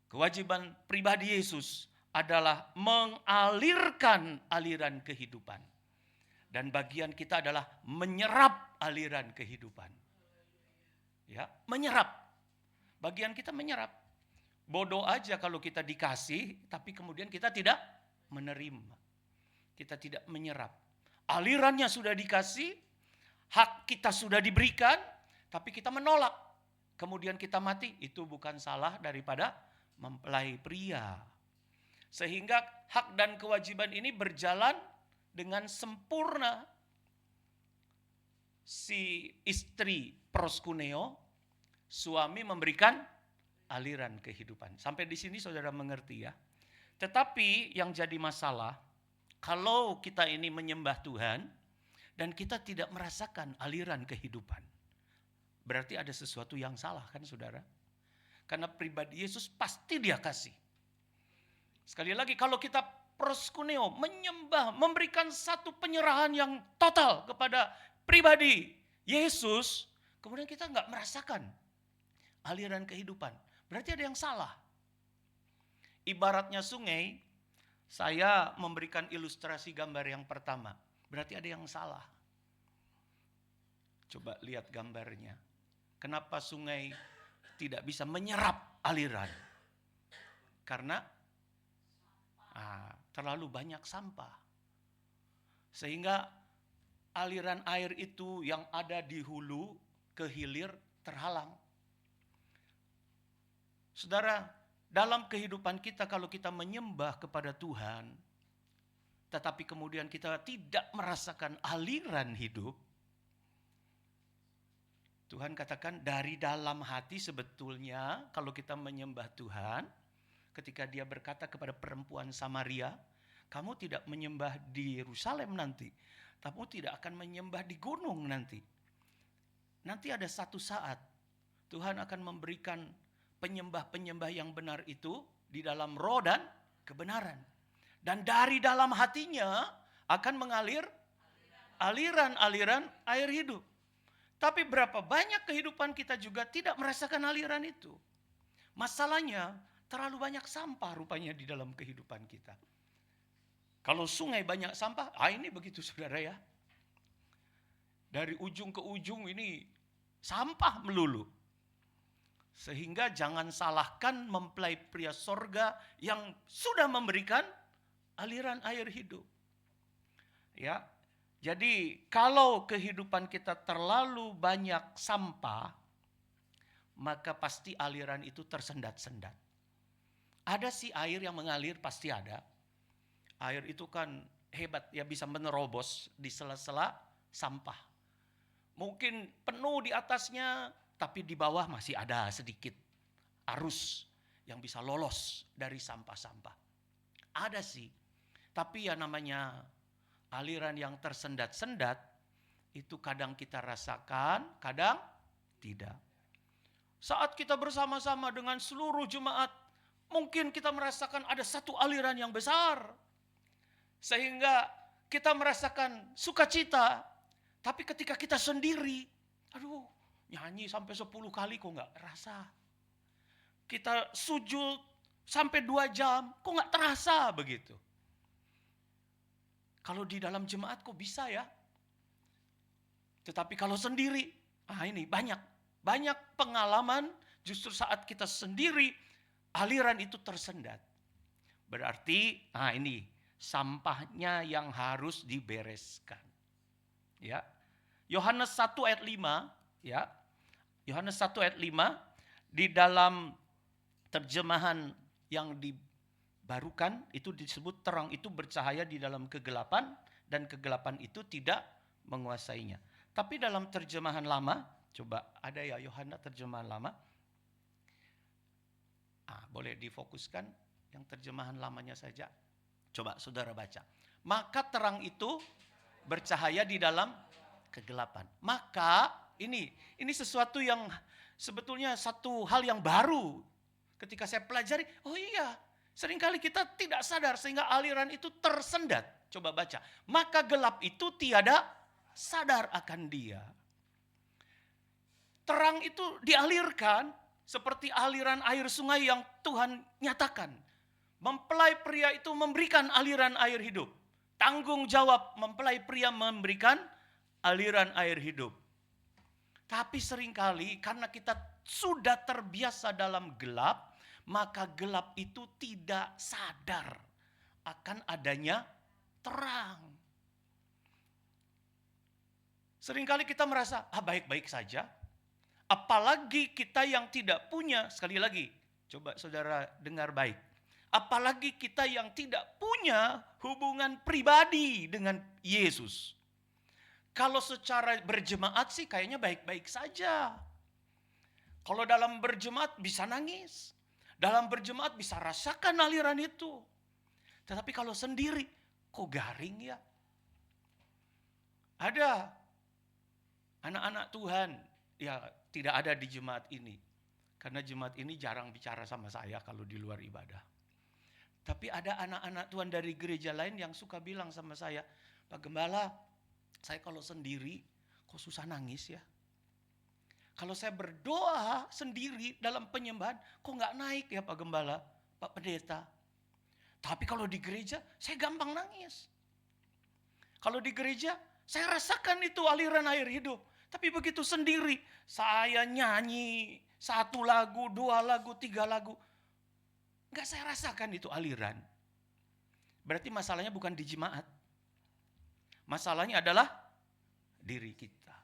Kewajiban pribadi Yesus adalah mengalirkan aliran kehidupan. Dan bagian kita adalah menyerap aliran kehidupan. Ya, menyerap. Bagian kita menyerap. Bodoh aja kalau kita dikasih, tapi kemudian kita tidak menerima. Kita tidak menyerap. Alirannya sudah dikasih, hak kita sudah diberikan, tapi kita menolak. Kemudian kita mati. Itu bukan salah daripada mempelai pria. Sehingga hak dan kewajiban ini berjalan dengan sempurna. Si istri proskuneo, suami memberikan aliran kehidupan. Sampai di sini saudara mengerti ya. Tetapi yang jadi masalah, kalau kita ini menyembah Tuhan dan kita tidak merasakan aliran kehidupan, berarti ada sesuatu yang salah kan saudara? Karena pribadi Yesus pasti dia kasih. Sekali lagi kalau kita proskuneo, menyembah, memberikan satu penyerahan yang total kepada pribadi Yesus, kemudian kita nggak merasakan aliran kehidupan, berarti ada yang salah. Ibaratnya sungai, saya memberikan ilustrasi gambar yang pertama, berarti ada yang salah. Coba lihat gambarnya. Kenapa sungai tidak bisa menyerap aliran? Karena terlalu banyak sampah. Sehingga aliran air itu yang ada di hulu ke hilir terhalang. Saudara, dalam kehidupan kita kalau kita menyembah kepada Tuhan, tetapi kemudian kita tidak merasakan aliran hidup, Tuhan katakan dari dalam hati sebetulnya kalau kita menyembah Tuhan, ketika dia berkata kepada perempuan Samaria, kamu tidak menyembah di Yerusalem nanti, kamu tidak akan menyembah di gunung nanti. Nanti ada satu saat Tuhan akan memberikan penyembah-penyembah yang benar itu di dalam roh dan kebenaran. Dan dari dalam hatinya akan mengalir aliran-aliran air hidup. Tapi berapa banyak kehidupan kita juga tidak merasakan aliran itu. Masalahnya terlalu banyak sampah rupanya di dalam kehidupan kita. Kalau sungai banyak sampah, ini begitu saudara ya. Dari ujung ke ujung ini sampah melulu. Sehingga jangan salahkan mempelai pria sorga yang sudah memberikan aliran air hidup. Ya, jadi kalau kehidupan kita terlalu banyak sampah, maka pasti aliran itu tersendat-sendat. Ada sih air yang mengalir, pasti ada. Air itu kan hebat, ya bisa menerobos di sela-sela sampah. Mungkin penuh di atasnya, tapi di bawah masih ada sedikit arus yang bisa lolos dari sampah-sampah. Ada sih, tapi ya namanya aliran yang tersendat-sendat, itu kadang kita rasakan, kadang tidak. Saat kita bersama-sama dengan seluruh jemaat, mungkin kita merasakan ada satu aliran yang besar. Sehingga kita merasakan sukacita. Tapi ketika kita sendiri, nyanyi sampai 10 kali kok gak terasa. Kita sujud sampai 2 jam, kok gak terasa begitu. Kalau di dalam jemaat kok bisa ya. Tetapi kalau sendiri, ini banyak pengalaman justru saat kita sendiri, aliran itu tersendat. Berarti, ini sampahnya yang harus dibereskan. Ya. Yohanes 1 ayat 5, ya. Yohanes 1 ayat 5 di dalam terjemahan yang dibarukan itu disebut terang itu bercahaya di dalam kegelapan dan kegelapan itu tidak menguasainya. Tapi dalam terjemahan lama, coba ada ya Yohana terjemahan lama. Boleh difokuskan yang terjemahan lamanya saja. Coba saudara baca. Maka terang itu bercahaya di dalam kegelapan. Maka ini sesuatu yang sebetulnya satu hal yang baru. Ketika saya pelajari, oh iya, seringkali kita tidak sadar sehingga aliran itu tersendat. Coba baca. Maka gelap itu tiada sadar akan dia. Terang itu dialirkan seperti aliran air sungai yang Tuhan nyatakan. Mempelai pria itu memberikan aliran air hidup. Tanggung jawab mempelai pria memberikan aliran air hidup. Tapi seringkali karena kita sudah terbiasa dalam gelap, maka gelap itu tidak sadar akan adanya terang. Seringkali kita merasa, baik-baik saja. Apalagi kita yang tidak punya, sekali lagi, coba saudara dengar baik. Apalagi kita yang tidak punya hubungan pribadi dengan Yesus. Kalau secara berjemaat sih kayaknya baik-baik saja. Kalau dalam berjemaat bisa nangis. Dalam berjemaat bisa rasakan aliran itu. Tetapi kalau sendiri, kok garing ya? Ada anak-anak Tuhan, ya tidak ada di jemaat ini. Karena jemaat ini jarang bicara sama saya kalau di luar ibadah. Tapi ada anak-anak Tuhan dari gereja lain yang suka bilang sama saya, Pak Gembala, saya kalau sendiri kok susah nangis ya. Kalau saya berdoa sendiri dalam penyembahan, kok nggak naik ya Pak Gembala, Pak Pendeta. Tapi kalau di gereja, saya gampang nangis. Kalau di gereja, saya rasakan itu aliran air hidup. Tapi begitu sendiri, saya nyanyi 1 lagu, 2 lagu, 3 lagu. Enggak saya rasakan itu aliran. Berarti masalahnya bukan di jemaat. Masalahnya adalah diri kita.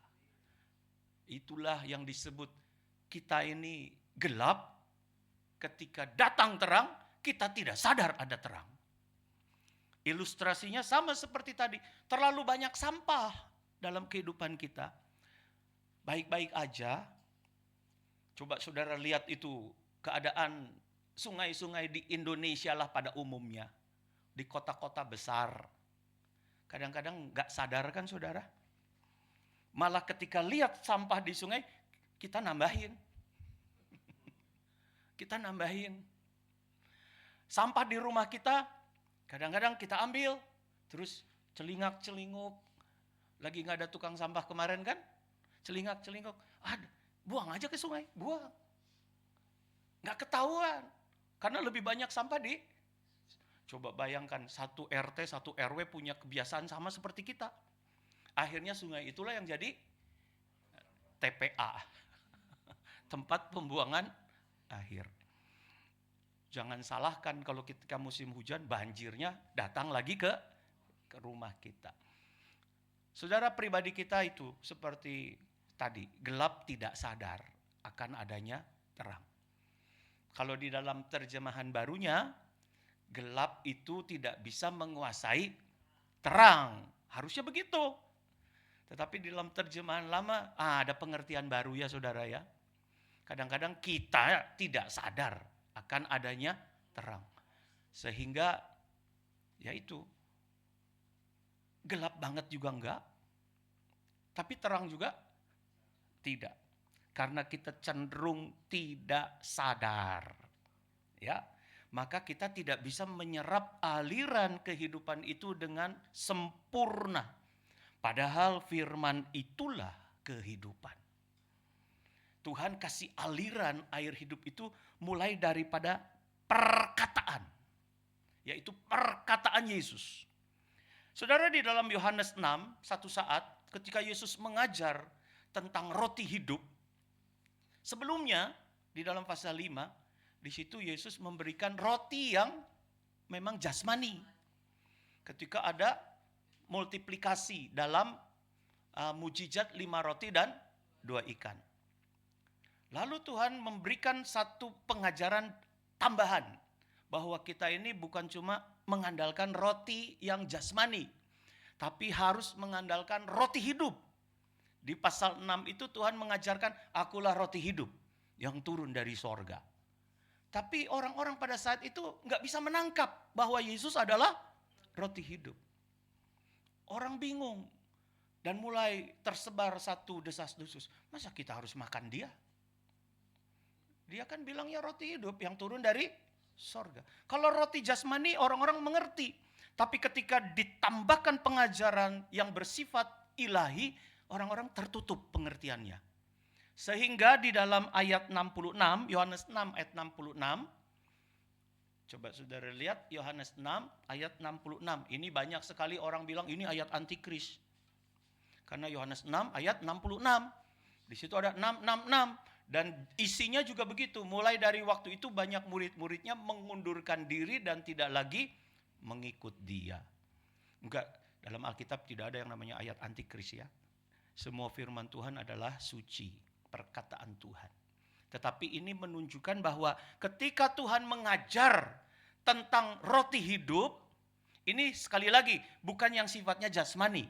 Itulah yang disebut kita ini gelap. Ketika datang terang, kita tidak sadar ada terang. Ilustrasinya sama seperti tadi. Terlalu banyak sampah dalam kehidupan kita. Baik-baik aja. Coba saudara lihat itu keadaan sungai-sungai di Indonesia lah pada umumnya. Di kota-kota besar. Kadang-kadang gak sadar kan saudara. Malah ketika lihat sampah di sungai, kita nambahin. Kita nambahin. Sampah di rumah kita, kadang-kadang kita ambil. Terus celingak-celinguk. Lagi gak ada tukang sampah kemarin kan? Celingak-celinguk. Buang aja ke sungai, buang. Gak ketahuan. Karena lebih banyak sampah di. Coba bayangkan, satu RT, satu RW punya kebiasaan sama seperti kita. Akhirnya sungai itulah yang jadi TPA. Tempat pembuangan akhir. Jangan salahkan kalau ketika musim hujan banjirnya datang lagi ke rumah kita. Saudara pribadi kita itu seperti tadi, gelap tidak sadar akan adanya terang. Kalau di dalam terjemahan barunya, gelap itu tidak bisa menguasai terang. Harusnya begitu. Tetapi di dalam terjemahan lama, ada pengertian baru ya saudara ya. Kadang-kadang kita tidak sadar akan adanya terang. Sehingga ya itu, gelap banget juga enggak. Tapi terang juga tidak. Karena kita cenderung tidak sadar. Ya, maka kita tidak bisa menyerap aliran kehidupan itu dengan sempurna. Padahal firman itulah kehidupan. Tuhan kasih aliran air hidup itu mulai daripada perkataan. Yaitu perkataan Yesus. Saudara, di dalam Yohanes 6, satu saat ketika Yesus mengajar tentang roti hidup. Sebelumnya di dalam pasal 5, di situ Yesus memberikan roti yang memang jasmani. Ketika ada multiplikasi dalam mujizat 5 roti dan 2 ikan. Lalu Tuhan memberikan satu pengajaran tambahan. Bahwa kita ini bukan cuma mengandalkan roti yang jasmani. tapi harus mengandalkan roti hidup. Di pasal 6 itu Tuhan mengajarkan, akulah roti hidup yang turun dari sorga. Tapi orang-orang pada saat itu nggak bisa menangkap bahwa Yesus adalah roti hidup. Orang bingung dan mulai tersebar satu desas-desus. Masa kita harus makan dia? Dia kan bilangnya roti hidup yang turun dari sorga. Kalau roti jasmani orang-orang mengerti. Tapi ketika ditambahkan pengajaran yang bersifat ilahi, orang-orang tertutup pengertiannya. Sehingga di dalam ayat 66, Yohanes 6 ayat 66, coba saudara lihat Yohanes 6 ayat 66. Ini banyak sekali orang bilang ini ayat antikris. Karena Yohanes 6 ayat 66. Di situ ada 666. Dan isinya juga begitu. Mulai dari waktu itu banyak murid-muridnya mengundurkan diri dan tidak lagi mengikut dia. Enggak, dalam Alkitab tidak ada yang namanya ayat antikris ya. Semua firman Tuhan adalah suci, perkataan Tuhan. Tetapi ini menunjukkan bahwa ketika Tuhan mengajar tentang roti hidup, ini sekali lagi bukan yang sifatnya jasmani.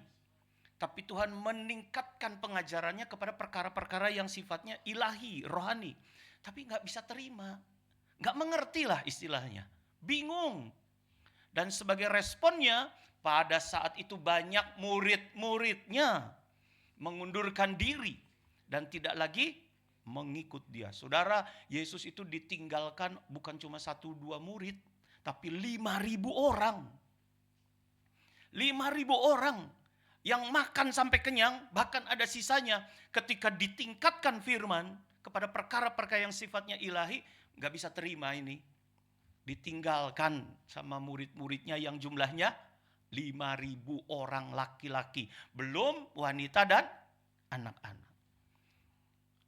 Tapi Tuhan meningkatkan pengajarannya kepada perkara-perkara yang sifatnya ilahi, rohani. Tapi gak bisa terima. Gak mengerti lah istilahnya. Bingung. Dan sebagai responnya, pada saat itu banyak murid-muridnya mengundurkan diri. Dan tidak lagi mengikut dia. Saudara, Yesus itu ditinggalkan bukan cuma 1-2 murid. Tapi 5.000 orang. 5.000 orang. Yang makan sampai kenyang, bahkan ada sisanya ketika ditingkatkan firman kepada perkara-perkara yang sifatnya ilahi, gak bisa terima ini. Ditinggalkan sama murid-muridnya yang jumlahnya 5.000 orang laki-laki. Belum wanita dan anak-anak.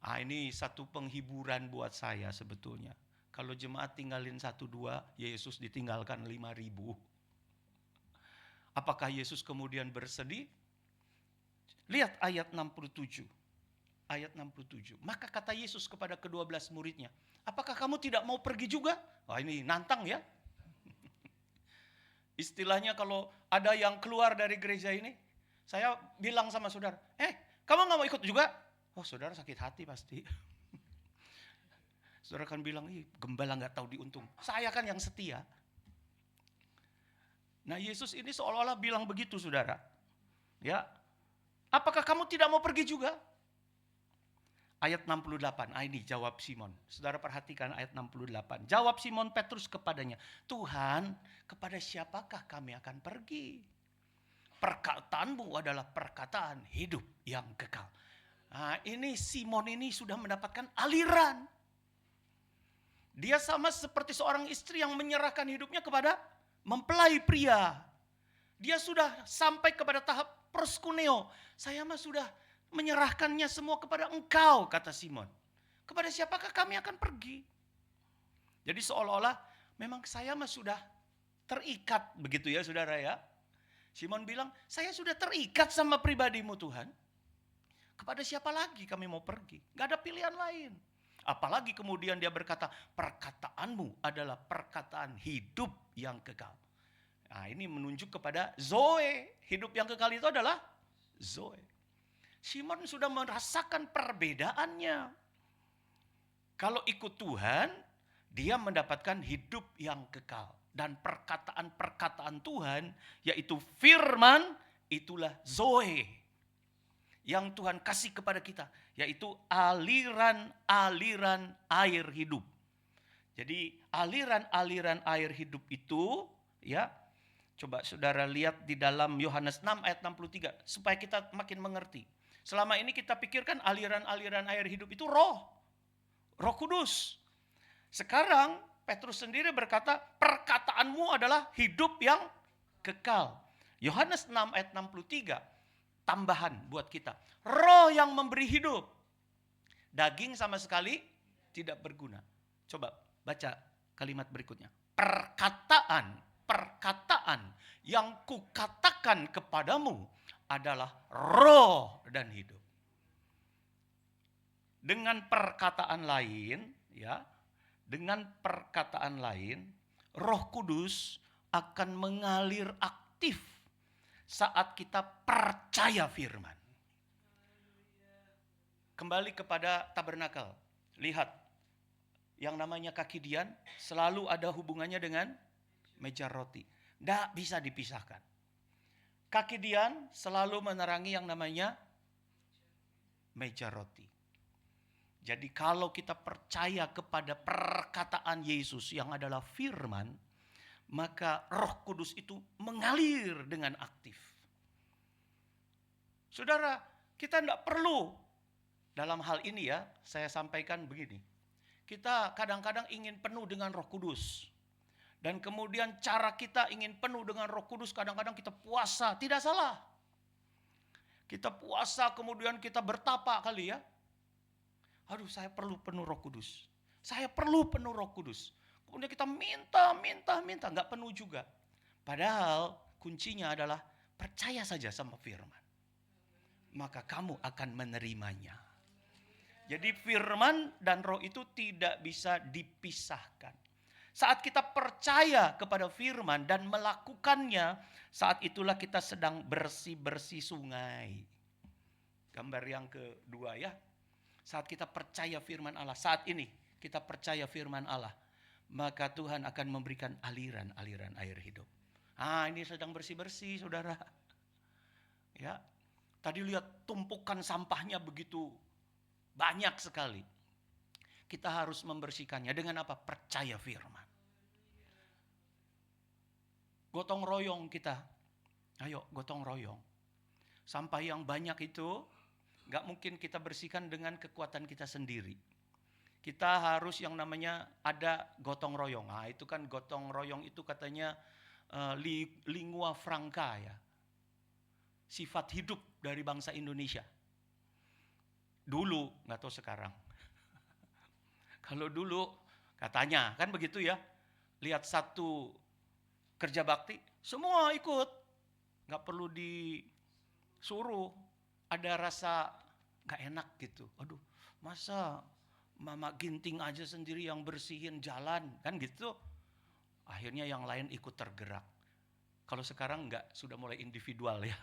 Ini satu penghiburan buat saya sebetulnya. Kalau jemaat tinggalin 1-2, Yesus ditinggalkan 5.000. Apakah Yesus kemudian bersedih? Lihat ayat 67. Ayat 67. Maka kata Yesus kepada ke-12 muridnya, apakah kamu tidak mau pergi juga? Wah, ini nantang ya. Istilahnya kalau ada yang keluar dari gereja ini, saya bilang sama saudara, kamu gak mau ikut juga? Oh, saudara sakit hati pasti. Saudara kan bilang, gembala gak tahu diuntung. Saya kan yang setia. Nah, Yesus ini seolah-olah bilang begitu, saudara. Ya, apakah kamu tidak mau pergi juga? Ayat 68, ini jawab Simon. Saudara perhatikan ayat 68. Jawab Simon Petrus kepadanya, Tuhan, kepada siapakah kami akan pergi? Perkataanmu adalah perkataan hidup yang kekal. Nah, ini Simon ini sudah mendapatkan aliran. Dia sama seperti seorang istri yang menyerahkan hidupnya kepada mempelai pria. Dia sudah sampai kepada tahap proskuneo. Saya mah sudah menyerahkannya semua kepada engkau, kata Simon. Kepada siapakah kami akan pergi? Jadi seolah-olah memang saya mah sudah terikat, begitu ya saudara ya. Simon bilang, saya sudah terikat sama pribadimu Tuhan. Kepada siapa lagi kami mau pergi? Gak ada pilihan lain. Apalagi kemudian dia berkata, perkataanmu adalah perkataan hidup yang kekal. Nah, ini menunjuk kepada Zoe. Hidup yang kekal itu adalah Zoe. Simon sudah merasakan perbedaannya. Kalau ikut Tuhan, dia mendapatkan hidup yang kekal. Dan perkataan-perkataan Tuhan, yaitu firman, itulah Zoe. Yang Tuhan kasih kepada kita, yaitu aliran-aliran air hidup. Jadi aliran-aliran air hidup itu, ya, coba saudara lihat di dalam Yohanes 6 ayat 63, supaya kita makin mengerti. Selama ini kita pikirkan aliran-aliran air hidup itu Roh Kudus. Sekarang Petrus sendiri berkata, perkataanmu adalah hidup yang kekal. Yohanes 6 ayat 63, tambahan buat kita. Roh yang memberi hidup. Daging sama sekali tidak berguna. Coba baca kalimat berikutnya. Perkataan yang kukatakan kepadamu adalah roh dan hidup. Dengan perkataan lain, ya, dengan perkataan lain, Roh Kudus akan mengalir aktif saat kita percaya firman. Kembali kepada tabernakel. Lihat, yang namanya kaki dian selalu ada hubungannya dengan meja roti. Tidak bisa dipisahkan. Kaki dian selalu menerangi yang namanya meja roti. Jadi kalau kita percaya kepada perkataan Yesus yang adalah firman, maka Roh Kudus itu mengalir dengan aktif. Saudara, kita tidak perlu dalam hal ini ya, saya sampaikan begini. Kita kadang-kadang ingin penuh dengan Roh Kudus. Dan kemudian cara kita ingin penuh dengan Roh Kudus, kadang-kadang kita puasa, tidak salah. Kita puasa kemudian kita bertapa kali ya. Aduh, saya perlu penuh Roh Kudus. Saya perlu penuh Roh Kudus. Kemudian kita minta, nggak penuh juga. Padahal kuncinya adalah percaya saja sama firman. Maka kamu akan menerimanya. Jadi firman dan roh itu tidak bisa dipisahkan. Saat kita percaya kepada firman dan melakukannya, saat itulah kita sedang bersih-bersih sungai. Gambar yang kedua ya. Saat kita percaya firman Allah, saat ini kita percaya firman Allah, maka Tuhan akan memberikan aliran-aliran air hidup. Ini sedang bersih-bersih, saudara. Ya, tadi lihat tumpukan sampahnya begitu banyak sekali. Kita harus membersihkannya dengan apa? Percaya firman. Gotong royong kita. Ayo gotong royong. Sampah yang banyak itu gak mungkin kita bersihkan dengan kekuatan kita sendiri. Kita harus yang namanya ada gotong royong. Itu kan gotong royong itu katanya lingua franca ya. Sifat hidup dari bangsa Indonesia. Dulu, gak tahu sekarang. Kalau dulu katanya kan begitu ya. Lihat satu kerja bakti, semua ikut. Gak perlu disuruh. Ada rasa gak enak gitu. Aduh, masa Mama Ginting aja sendiri yang bersihin jalan, kan gitu. Akhirnya yang lain ikut tergerak. Kalau sekarang enggak, sudah mulai individual ya.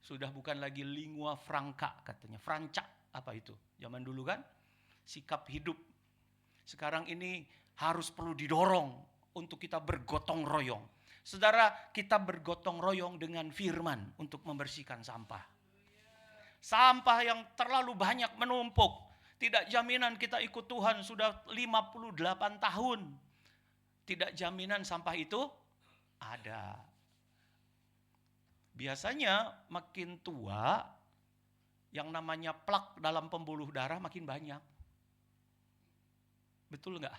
Sudah bukan lagi lingua franca katanya. Franca, apa itu? Zaman dulu kan, sikap hidup. Sekarang ini harus perlu didorong untuk kita bergotong royong. Saudara, kita bergotong royong dengan firman untuk membersihkan sampah. Sampah yang terlalu banyak menumpuk. Tidak jaminan kita ikut Tuhan sudah 58 tahun. Tidak jaminan sampah itu ada. Biasanya makin tua, yang namanya plak dalam pembuluh darah makin banyak. Betul nggak?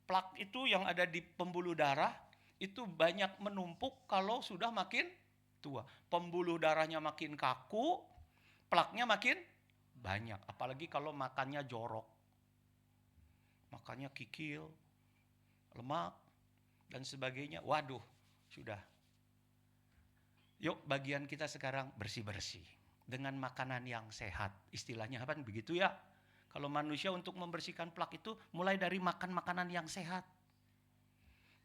Plak itu yang ada di pembuluh darah, itu banyak menumpuk kalau sudah makin tua. Pembuluh darahnya makin kaku, plaknya makin banyak. Apalagi kalau makannya jorok. Makannya kikil, lemak, dan sebagainya. Waduh, sudah. Yuk bagian kita sekarang bersih-bersih. Dengan makanan yang sehat. Istilahnya apa begitu ya. Kalau manusia untuk membersihkan plak itu mulai dari makan makanan yang sehat.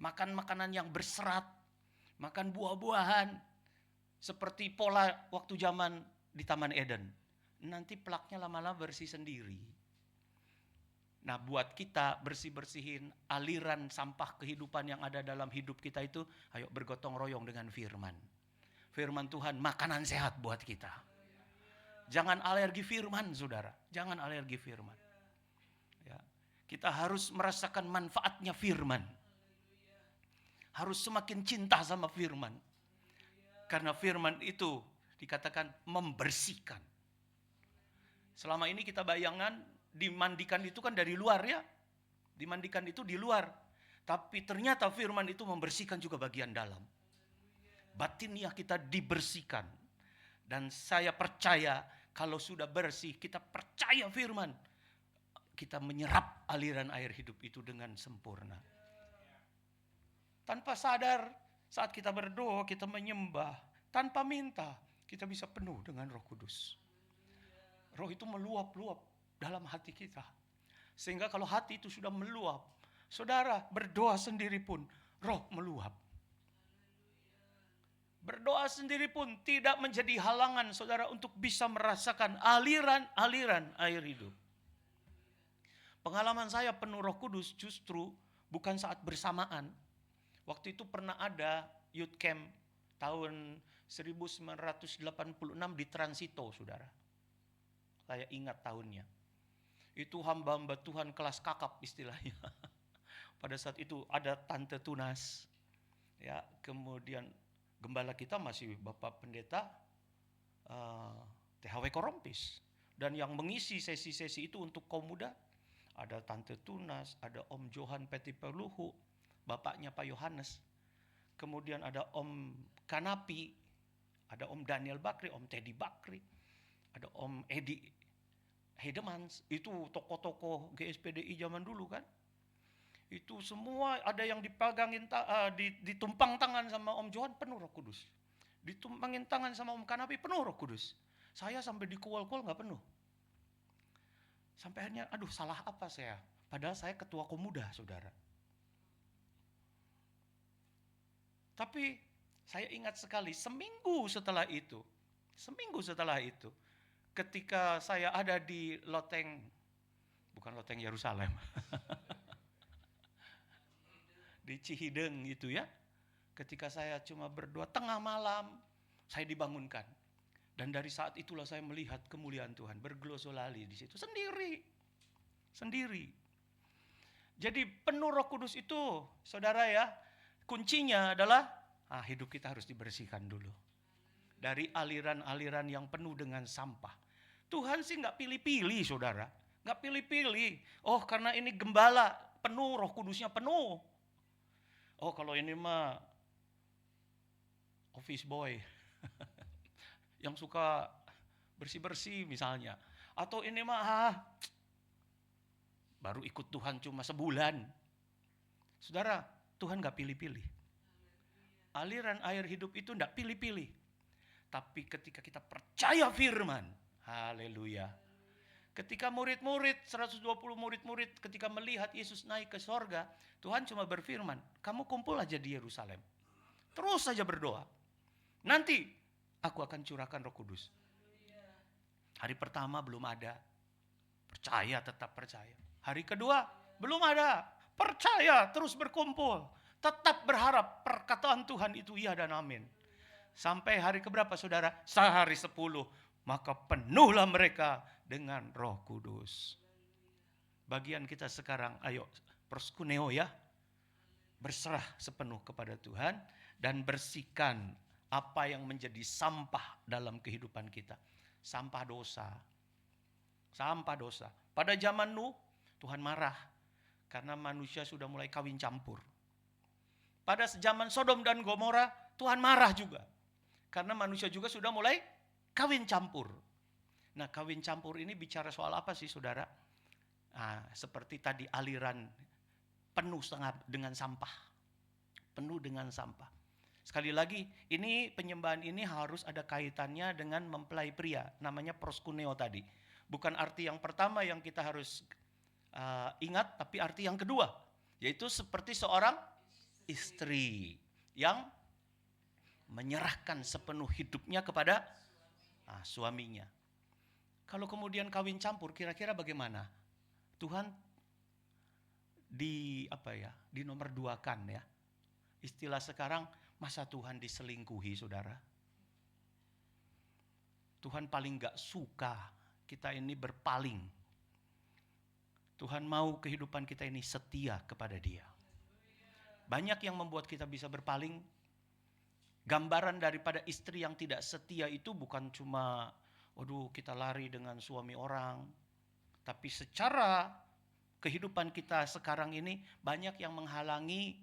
Makan makanan yang berserat. Makan buah-buahan. Seperti pola waktu zaman di Taman Eden. Nanti plaknya lama-lama bersih sendiri. Nah buat kita bersih-bersihin aliran sampah kehidupan yang ada dalam hidup kita itu, ayo bergotong royong dengan firman. Firman Tuhan makanan sehat buat kita. Jangan alergi firman saudara, jangan alergi firman. Ya, kita harus merasakan manfaatnya firman. Harus semakin cinta sama firman. Karena firman itu dikatakan membersihkan. Selama ini kita bayangan dimandikan itu kan dari luar ya. Dimandikan itu di luar. Tapi ternyata firman itu membersihkan juga bagian dalam. Batiniah kita dibersihkan. Dan saya percaya kalau sudah bersih, kita percaya firman. Kita menyerap aliran air hidup itu dengan sempurna. Tanpa sadar, saat kita berdoa, kita menyembah. Tanpa minta, kita bisa penuh dengan Roh Kudus. Roh itu meluap-luap dalam hati kita. Sehingga kalau hati itu sudah meluap, saudara berdoa sendiri pun roh meluap. Berdoa sendiri pun tidak menjadi halangan saudara untuk bisa merasakan aliran-aliran air hidup. Pengalaman saya penuh Roh Kudus justru bukan saat bersamaan. Waktu itu pernah ada youth camp tahun 1986 di Transito, saudara. Saya ingat tahunnya. Itu hamba-hamba Tuhan kelas kakap istilahnya. Pada saat itu ada Tante Tunas, ya, kemudian gembala kita masih Bapak Pendeta THW Korompis. Dan yang mengisi sesi-sesi itu untuk kaum muda, ada Tante Tunas, ada Om Johan Petipeluhu, bapaknya Pak Yohanes. Kemudian ada Om Kanapi, ada Om Daniel Bakri, Om Teddy Bakri, ada Om Edi Hedemans. Itu tokoh-tokoh GSPDI zaman dulu kan. Itu semua ada yang ditumpang tangan sama Om Johan, penuh Roh Kudus. Ditumpangin tangan sama Om Kanapi, penuh Roh Kudus. Saya sampai dikual-kual gak penuh. Sampai akhirnya, aduh salah apa saya? Padahal saya ketua Komuda, saudara. Tapi saya ingat sekali, seminggu setelah itu, ketika saya ada di loteng, bukan loteng Yerusalem, di Cihideng itu ya, ketika saya cuma berdoa tengah malam, saya dibangunkan. Dan dari saat itulah saya melihat kemuliaan Tuhan berglosolali di situ sendiri. Jadi penuh Roh Kudus itu, saudara ya, kuncinya adalah hidup kita harus dibersihkan dulu dari aliran-aliran yang penuh dengan sampah. Tuhan sih nggak pilih-pilih, saudara, nggak pilih-pilih. Oh, karena ini gembala penuh, Roh Kudusnya penuh. Oh, kalau ini mah office boy yang suka bersih-bersih misalnya, atau ini mah baru ikut Tuhan cuma sebulan. Saudara, Tuhan gak pilih-pilih. Aliran air hidup itu gak pilih-pilih. Tapi ketika kita percaya firman, haleluya. Ketika murid-murid, 120 murid-murid ketika melihat Yesus naik ke sorga, Tuhan cuma berfirman, kamu kumpul aja di Yerusalem. Terus saja berdoa. Nanti aku akan curahkan Roh Kudus. Hari pertama belum ada. Percaya, tetap percaya. Hari kedua belum ada. Percaya, terus berkumpul. Tetap berharap perkataan Tuhan itu iya dan amin. Sampai hari keberapa, saudara? Sehari 10. Maka penuhlah mereka dengan Roh Kudus. Bagian kita sekarang, ayo proskuneo ya. Berserah sepenuh kepada Tuhan dan bersihkan apa yang menjadi sampah dalam kehidupan kita. Sampah dosa. Sampah dosa. Pada zaman Nuh, Tuhan marah karena manusia sudah mulai kawin campur. Pada zaman Sodom dan Gomora, Tuhan marah juga karena manusia juga sudah mulai kawin campur. Nah, kawin campur ini bicara soal apa sih, saudara? Seperti tadi aliran penuh dengan sampah. Penuh dengan sampah. Sekali lagi, ini penyembahan ini harus ada kaitannya dengan mempelai pria. Namanya proskuneo tadi. Bukan arti yang pertama yang kita harus ingat, tapi arti yang kedua. Yaitu seperti seorang istri yang menyerahkan sepenuh hidupnya kepada suaminya. Kalau kemudian kawin campur, kira-kira bagaimana? Tuhan dinomor duakan ya. Istilah sekarang, masa Tuhan diselingkuhi, saudara? Tuhan paling gak suka kita ini berpaling. Tuhan mau kehidupan kita ini setia kepada Dia. Banyak yang membuat kita bisa berpaling. Gambaran daripada istri yang tidak setia itu bukan cuma, kita lari dengan suami orang. Tapi secara kehidupan kita sekarang ini banyak yang menghalangi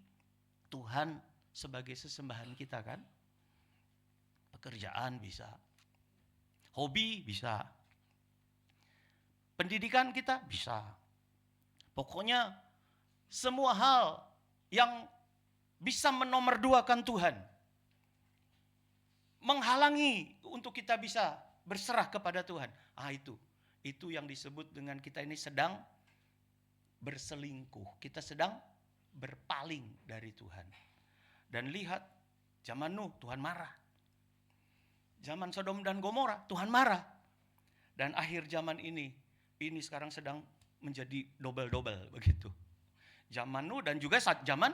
Tuhan sebagai sesembahan kita kan. Pekerjaan bisa. Hobi bisa. Pendidikan kita bisa. Pokoknya semua hal yang bisa menomorduakan Tuhan. Menghalangi untuk kita bisa berserah kepada Tuhan. Itu yang disebut dengan kita ini sedang berselingkuh. Kita sedang berpaling dari Tuhan. Dan lihat, zaman Nuh Tuhan marah. Zaman Sodom dan Gomora, Tuhan marah. Dan akhir zaman ini sekarang sedang menjadi double-double begitu. Zaman Nuh dan juga saat zaman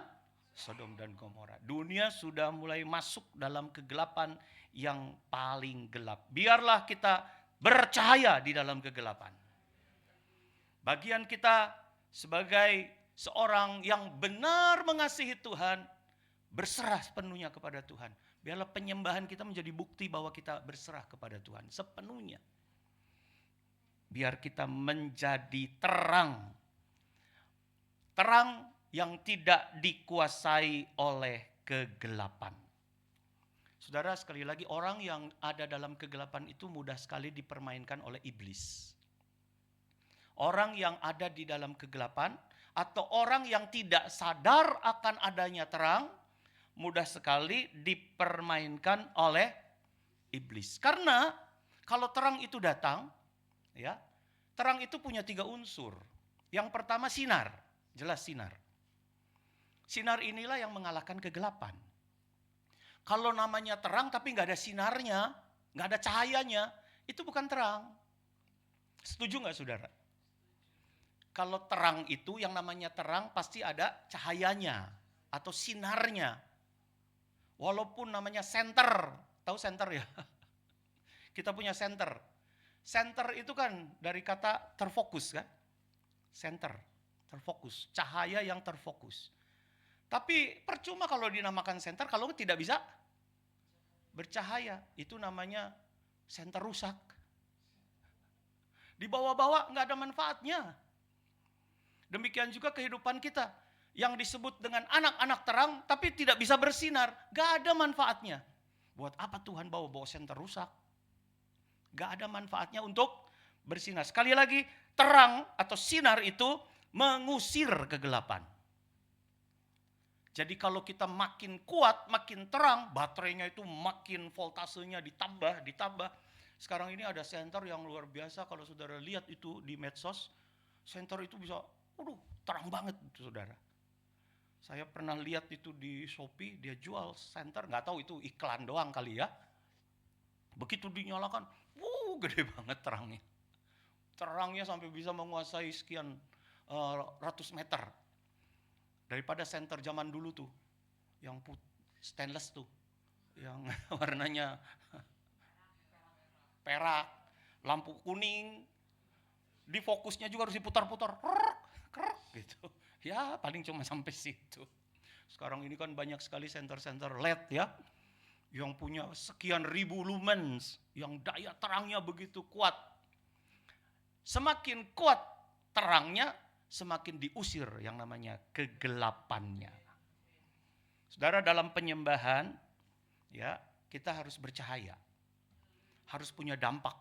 Sodom dan Gomora. Dunia sudah mulai masuk dalam kegelapan yang paling gelap. Biarlah kita bercahaya di dalam kegelapan. Bagian kita sebagai seorang yang benar mengasihi Tuhan, berserah sepenuhnya kepada Tuhan. Biarlah penyembahan kita menjadi bukti bahwa kita berserah kepada Tuhan sepenuhnya. Biar kita menjadi terang. Terang yang tidak dikuasai oleh kegelapan. Saudara, sekali lagi, orang yang ada dalam kegelapan itu mudah sekali dipermainkan oleh iblis. Orang yang ada di dalam kegelapan atau orang yang tidak sadar akan adanya terang, mudah sekali dipermainkan oleh iblis. Karena kalau terang itu datang, ya, terang itu punya 3 unsur. Yang pertama sinar, jelas sinar. Sinar inilah yang mengalahkan kegelapan. Kalau namanya terang tapi nggak ada sinarnya, nggak ada cahayanya, itu bukan terang. Setuju nggak saudara? Kalau terang itu yang namanya terang pasti ada cahayanya atau sinarnya. Walaupun namanya senter, tahu senter ya? Kita punya senter. Senter itu kan dari kata terfokus kan? Senter, terfokus, cahaya yang terfokus. Tapi percuma kalau dinamakan senter kalau tidak bisa bercahaya. Itu namanya senter rusak. Dibawa-bawa nggak ada manfaatnya. Demikian juga kehidupan kita. Yang disebut dengan anak-anak terang tapi tidak bisa bersinar. Gak ada manfaatnya. Buat apa Tuhan bawa senter rusak? Gak ada manfaatnya untuk bersinar. Sekali lagi, terang atau sinar itu mengusir kegelapan. Jadi kalau kita makin kuat, makin terang, baterainya itu makin voltasenya ditambah. Sekarang ini ada senter yang luar biasa, kalau saudara lihat itu di medsos, senter itu bisa, terang banget saudara. Saya pernah lihat itu di Shopee, dia jual senter, nggak tahu itu iklan doang kali ya. Begitu dinyalakan, gede banget terangnya. Terangnya sampai bisa menguasai sekian ratus meter. Daripada senter zaman dulu tuh, yang stainless tuh, yang warnanya perak, lampu kuning, di fokusnya juga harus diputar-putar, gitu. Ya paling cuma sampai situ. Sekarang ini kan banyak sekali senter-senter LED ya, yang punya sekian ribu lumens, yang daya terangnya begitu kuat. Semakin kuat terangnya, semakin diusir yang namanya kegelapannya. Saudara, dalam penyembahan, ya kita harus bercahaya, harus punya dampak.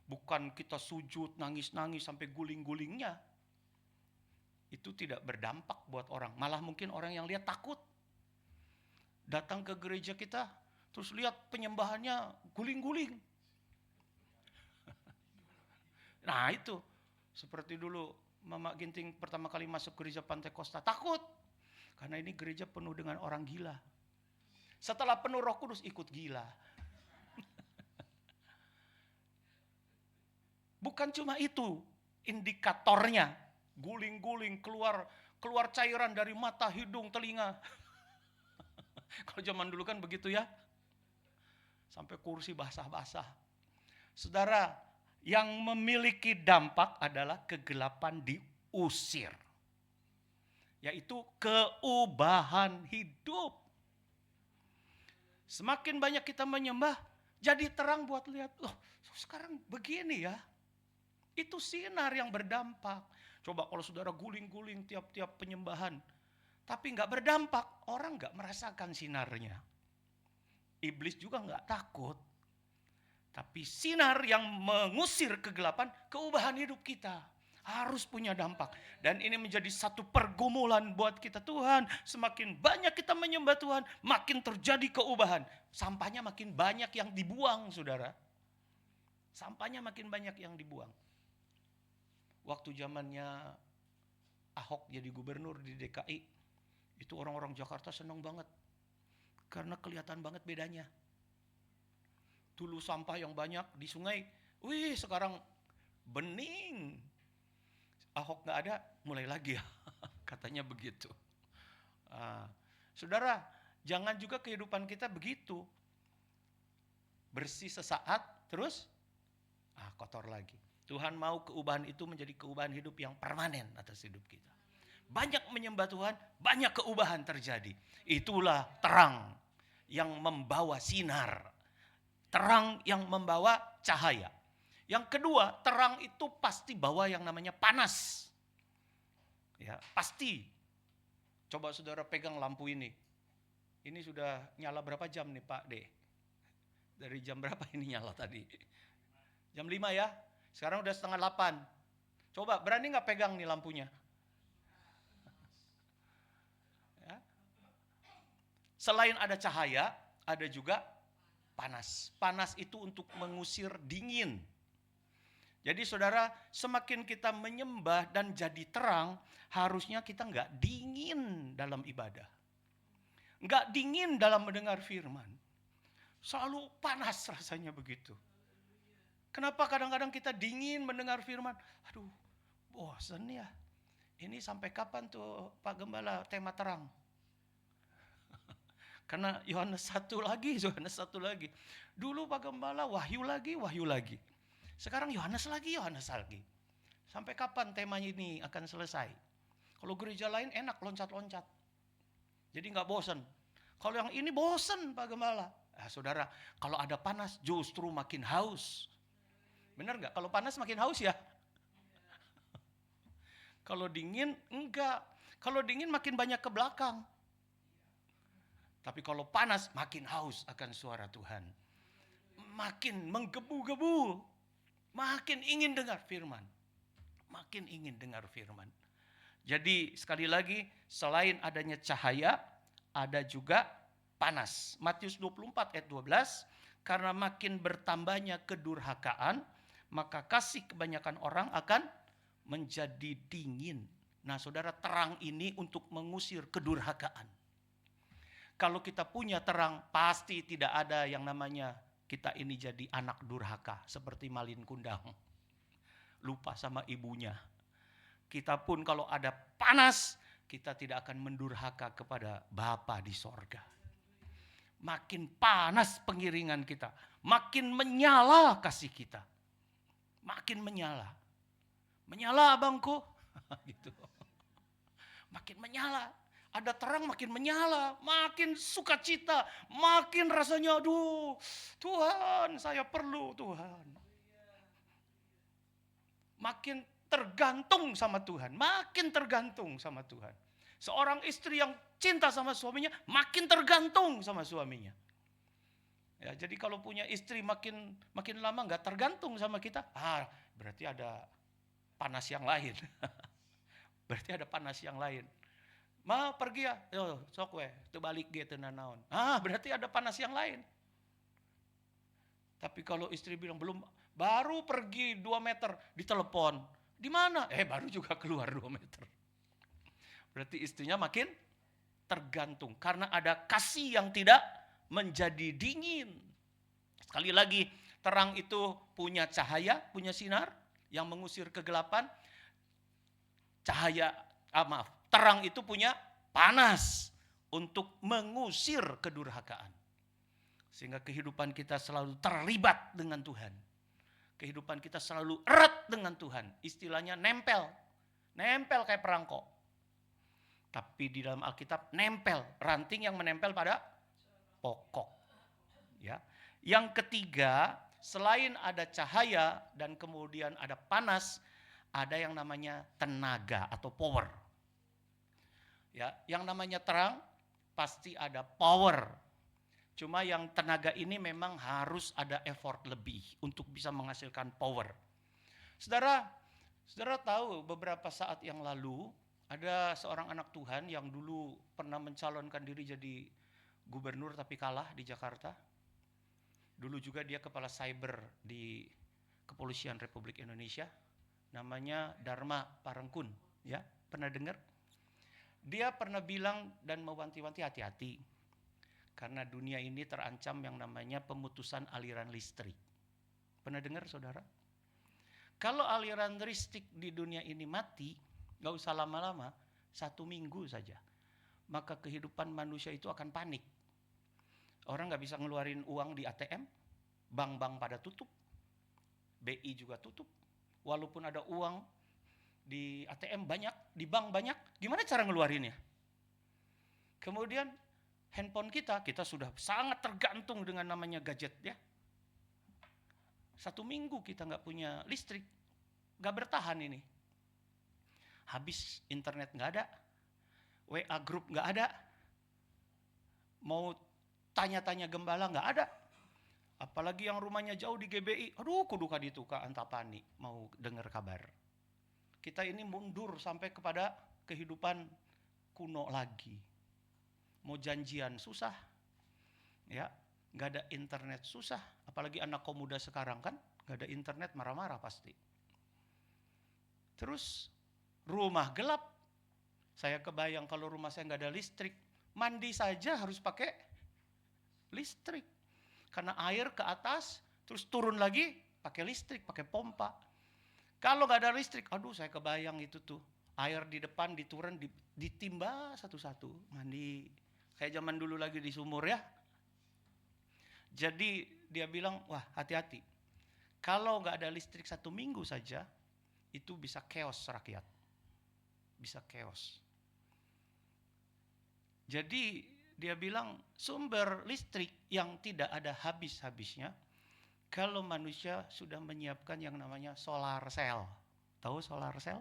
Bukan kita sujud nangis-nangis sampai guling-gulingnya. Itu tidak berdampak buat orang. Malah mungkin orang yang lihat takut. Datang ke gereja kita, terus lihat penyembahannya guling-guling. Nah itu, seperti dulu Mama Ginting pertama kali masuk gereja Pantai Kosta, takut. Karena ini gereja penuh dengan orang gila. Setelah penuh Roh Kudus ikut gila. Bukan cuma itu indikatornya. Guling-guling, keluar cairan dari mata, hidung, telinga. Kalau zaman dulu kan begitu ya. Sampai kursi basah-basah. Saudara, yang memiliki dampak adalah kegelapan diusir. Yaitu keubahan hidup. Semakin banyak kita menyembah, jadi terang buat lihat, sekarang begini ya. Itu sinar yang berdampak. Coba kalau saudara guling-guling tiap-tiap penyembahan, tapi nggak berdampak, orang nggak merasakan sinarnya. Iblis juga nggak takut. Tapi sinar yang mengusir kegelapan, keubahan hidup kita harus punya dampak. Dan ini menjadi satu pergumulan buat kita. Tuhan, semakin banyak kita menyembah Tuhan, makin terjadi keubahan. Sampahnya makin banyak yang dibuang, saudara. Sampahnya makin banyak yang dibuang. Waktu zamannya Ahok jadi gubernur di DKI, itu orang-orang Jakarta senang banget. Karena kelihatan banget bedanya. Dulu sampah yang banyak di sungai, wih sekarang bening. Ahok nggak ada, mulai lagi ya. Katanya begitu. Saudara, jangan juga kehidupan kita begitu. Bersih sesaat, terus kotor lagi. Tuhan mau keubahan itu menjadi keubahan hidup yang permanen atas hidup kita. Banyak menyembah Tuhan, banyak keubahan terjadi. Itulah terang yang membawa sinar. Terang yang membawa cahaya. Yang kedua, terang itu pasti bawa yang namanya panas. Ya, pasti. Coba saudara pegang lampu ini. Ini sudah nyala berapa jam nih Pak D? Dari jam berapa ini nyala tadi? Jam 5 ya? Sekarang udah 7:30. Coba berani nggak pegang nih lampunya? Ya. Selain ada cahaya, ada juga panas. Panas itu untuk mengusir dingin. Jadi saudara, semakin kita menyembah dan jadi terang, harusnya kita nggak dingin dalam ibadah. Nggak dingin dalam mendengar firman. Selalu panas rasanya begitu. Kenapa kadang-kadang kita dingin mendengar firman? Aduh, bosan ya. Ini sampai kapan tuh Pak Gembala tema terang? Karena Yohanes 1 lagi. Dulu Pak Gembala wahyu lagi. Sekarang Yohanes lagi. Sampai kapan temanya ini akan selesai? Kalau gereja lain enak loncat-loncat. Jadi nggak bosan. Kalau yang ini bosan Pak Gembala. Saudara, kalau ada panas justru makin haus. Benar nggak? Kalau panas makin haus ya? Kalau dingin enggak. Kalau dingin makin banyak ke belakang. Tapi kalau panas makin haus akan suara Tuhan. Makin menggebu-gebu. Makin ingin dengar firman. Jadi sekali lagi, selain adanya cahaya, ada juga panas. Matius 24 ayat 12, karena makin bertambahnya kedurhakaan, maka kasih kebanyakan orang akan menjadi dingin. Nah saudara, terang ini untuk mengusir kedurhakaan. Kalau kita punya terang, pasti tidak ada yang namanya kita ini jadi anak durhaka. Seperti Malin Kundang. Lupa sama ibunya. Kita pun kalau ada panas, kita tidak akan mendurhaka kepada Bapa di sorga. Makin panas pengiringan kita. Makin menyala kasih kita. Makin menyala. Menyala abangku. Gitu. Makin menyala. Ada terang makin menyala, makin sukacita, makin rasanya aduh Tuhan saya perlu Tuhan. Makin tergantung sama Tuhan, Seorang istri yang cinta sama suaminya makin tergantung sama suaminya. Ya, jadi kalau punya istri makin lama nggak tergantung sama kita, berarti ada panas yang lain. Ma pergi ya, sok we, itu balik gitu nanaon. Berarti ada panas yang lain. Tapi kalau istri bilang belum, baru pergi 2 meter, ditelepon. Di mana? Baru juga keluar 2 meter. Berarti istrinya makin tergantung. Karena ada kasih yang tidak menjadi dingin. Sekali lagi, terang itu punya cahaya, punya sinar yang mengusir kegelapan. Terang itu punya panas untuk mengusir kedurhakaan. Sehingga kehidupan kita selalu terlibat dengan Tuhan. Kehidupan kita selalu erat dengan Tuhan. Istilahnya nempel kayak perangko. Tapi di dalam Alkitab nempel, ranting yang menempel pada pokok. Ya. Yang ketiga, selain ada cahaya dan kemudian ada panas, ada yang namanya tenaga atau power. Ya, yang namanya terang pasti ada power. Cuma yang tenaga ini memang harus ada effort lebih untuk bisa menghasilkan power. Saudara tahu beberapa saat yang lalu ada seorang anak Tuhan yang dulu pernah mencalonkan diri jadi gubernur tapi kalah di Jakarta. Dulu juga dia kepala cyber di Kepolisian Republik Indonesia. Namanya Dharma Parangkun, ya, pernah dengar? Dia pernah bilang dan mewanti-wanti hati-hati. Karena dunia ini terancam yang namanya pemutusan aliran listrik. Pernah dengar saudara? Kalau aliran listrik di dunia ini mati, gak usah lama-lama, 1 minggu saja, maka kehidupan manusia itu akan panik. Orang gak bisa ngeluarin uang di ATM, bank-bank pada tutup, BI juga tutup. Walaupun ada uang di ATM banyak, di bank banyak, gimana cara ngeluarinnya? Kemudian handphone kita sudah sangat tergantung dengan namanya gadget ya. 1 minggu kita nggak punya listrik, nggak bertahan ini. Habis internet nggak ada, WA grup nggak ada, mau tanya-tanya gembala nggak ada. Apalagi yang rumahnya jauh di GBI, aduh kudu kaditu ka Antapani mau dengar kabar. Kita ini mundur sampai kepada kehidupan kuno lagi. Mau janjian susah, ya nggak ada internet susah. Apalagi anak pemuda sekarang kan nggak ada internet marah-marah pasti. Terus rumah gelap. Saya kebayang kalau rumah saya nggak ada listrik, mandi saja harus pakai listrik. Karena air ke atas, terus turun lagi pakai listrik, pakai pompa. Kalau nggak ada listrik, aduh saya kebayang itu tuh. Air di depan diturun, ditimba satu-satu, mandi. Kayak zaman dulu lagi di sumur ya. Jadi dia bilang, wah hati-hati. Kalau nggak ada listrik 1 minggu saja, itu bisa chaos rakyat. Bisa chaos. Jadi dia bilang sumber listrik yang tidak ada habis-habisnya kalau manusia sudah menyiapkan yang namanya solar cell. Tahu solar cell?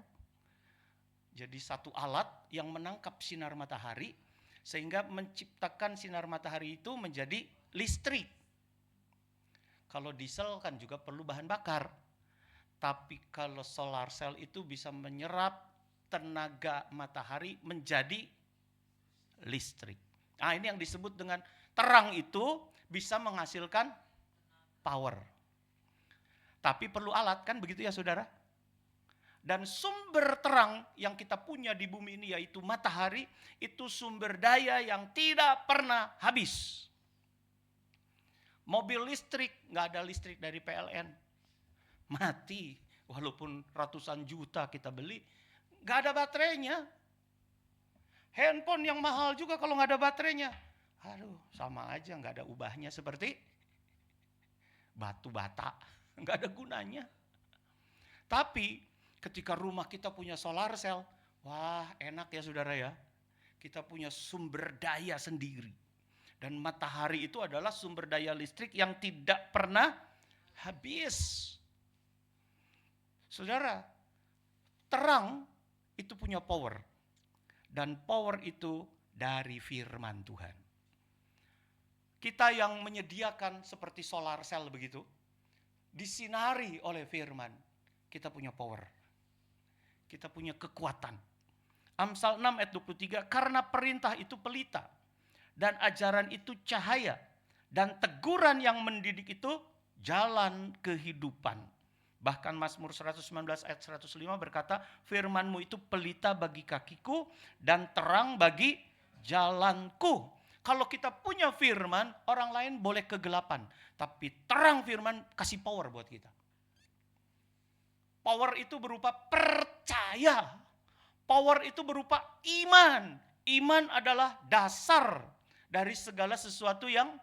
Jadi satu alat yang menangkap sinar matahari sehingga menciptakan sinar matahari itu menjadi listrik. Kalau diesel kan juga perlu bahan bakar. Tapi kalau solar cell itu bisa menyerap tenaga matahari menjadi listrik. Nah, ini yang disebut dengan terang itu bisa menghasilkan power. Tapi perlu alat kan begitu ya saudara? Dan sumber terang yang kita punya di bumi ini yaitu matahari, itu sumber daya yang tidak pernah habis. Mobil listrik, nggak ada listrik dari PLN. Mati, walaupun ratusan juta kita beli, nggak ada baterainya. Handphone yang mahal juga kalau nggak ada baterainya. Aduh, sama aja nggak ada ubahnya seperti batu bata. Nggak ada gunanya. Tapi ketika rumah kita punya solar cell, wah enak ya saudara ya. Kita punya sumber daya sendiri. Dan matahari itu adalah sumber daya listrik yang tidak pernah habis. Saudara, terang itu punya power. Dan power itu dari firman Tuhan. Kita yang menyediakan seperti solar cell begitu, disinari oleh firman, kita punya power. Kita punya kekuatan. Amsal 6 ayat 23, karena perintah itu pelita, dan ajaran itu cahaya, dan teguran yang mendidik itu jalan kehidupan. Bahkan Mazmur 119 ayat 105 berkata, firman-Mu itu pelita bagi kakiku dan terang bagi jalanku. Kalau kita punya firman, orang lain boleh kegelapan. Tapi terang firman kasih power buat kita. Power itu berupa percaya. Power itu berupa iman. Iman adalah dasar dari segala sesuatu yang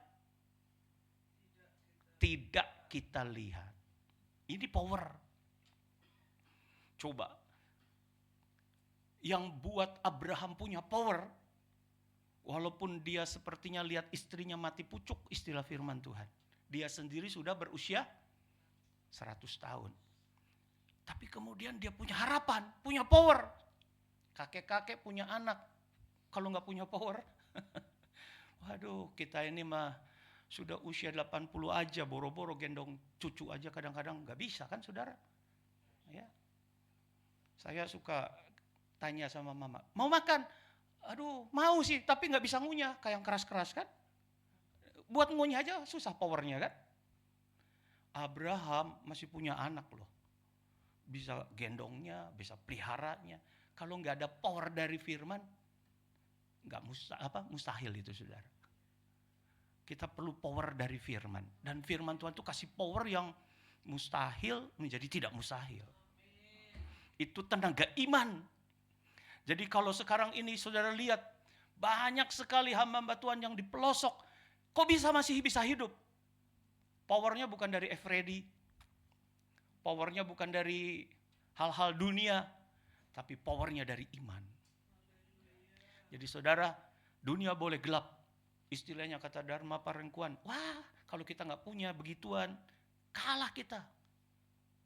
tidak kita lihat. Ini power. Coba. Yang buat Abraham punya power. Walaupun dia sepertinya lihat istrinya mati pucuk, istilah firman Tuhan. Dia sendiri sudah berusia 100 tahun. Tapi kemudian dia punya harapan, punya power. Kakek-kakek punya anak. Kalau nggak punya power, waduh kita ini mah sudah usia 80 aja, boro-boro gendong cucu aja kadang-kadang nggak bisa kan saudara? Ya. Saya suka tanya sama mama, mau makan? Aduh mau sih, tapi nggak bisa ngunyah, kayak yang keras-keras kan? Buat ngunyah aja susah powernya kan? Abraham masih punya anak loh, bisa gendongnya, bisa peliharanya. Kalau nggak ada power dari firman, nggak mustahil itu saudara. kita perlu power dari firman. Dan firman Tuhan itu kasih power yang mustahil menjadi tidak mustahil. Itu tenaga iman. Jadi kalau sekarang ini saudara lihat, banyak sekali hamba-hamba Tuhan yang di pelosok. Kok masih bisa hidup? Powernya bukan dari Efredi. Powernya bukan dari hal-hal dunia. Tapi powernya dari iman. Jadi saudara, dunia boleh gelap. Istilahnya kata Dharma Parengkuan, wah kalau kita gak punya begituan, kalah kita.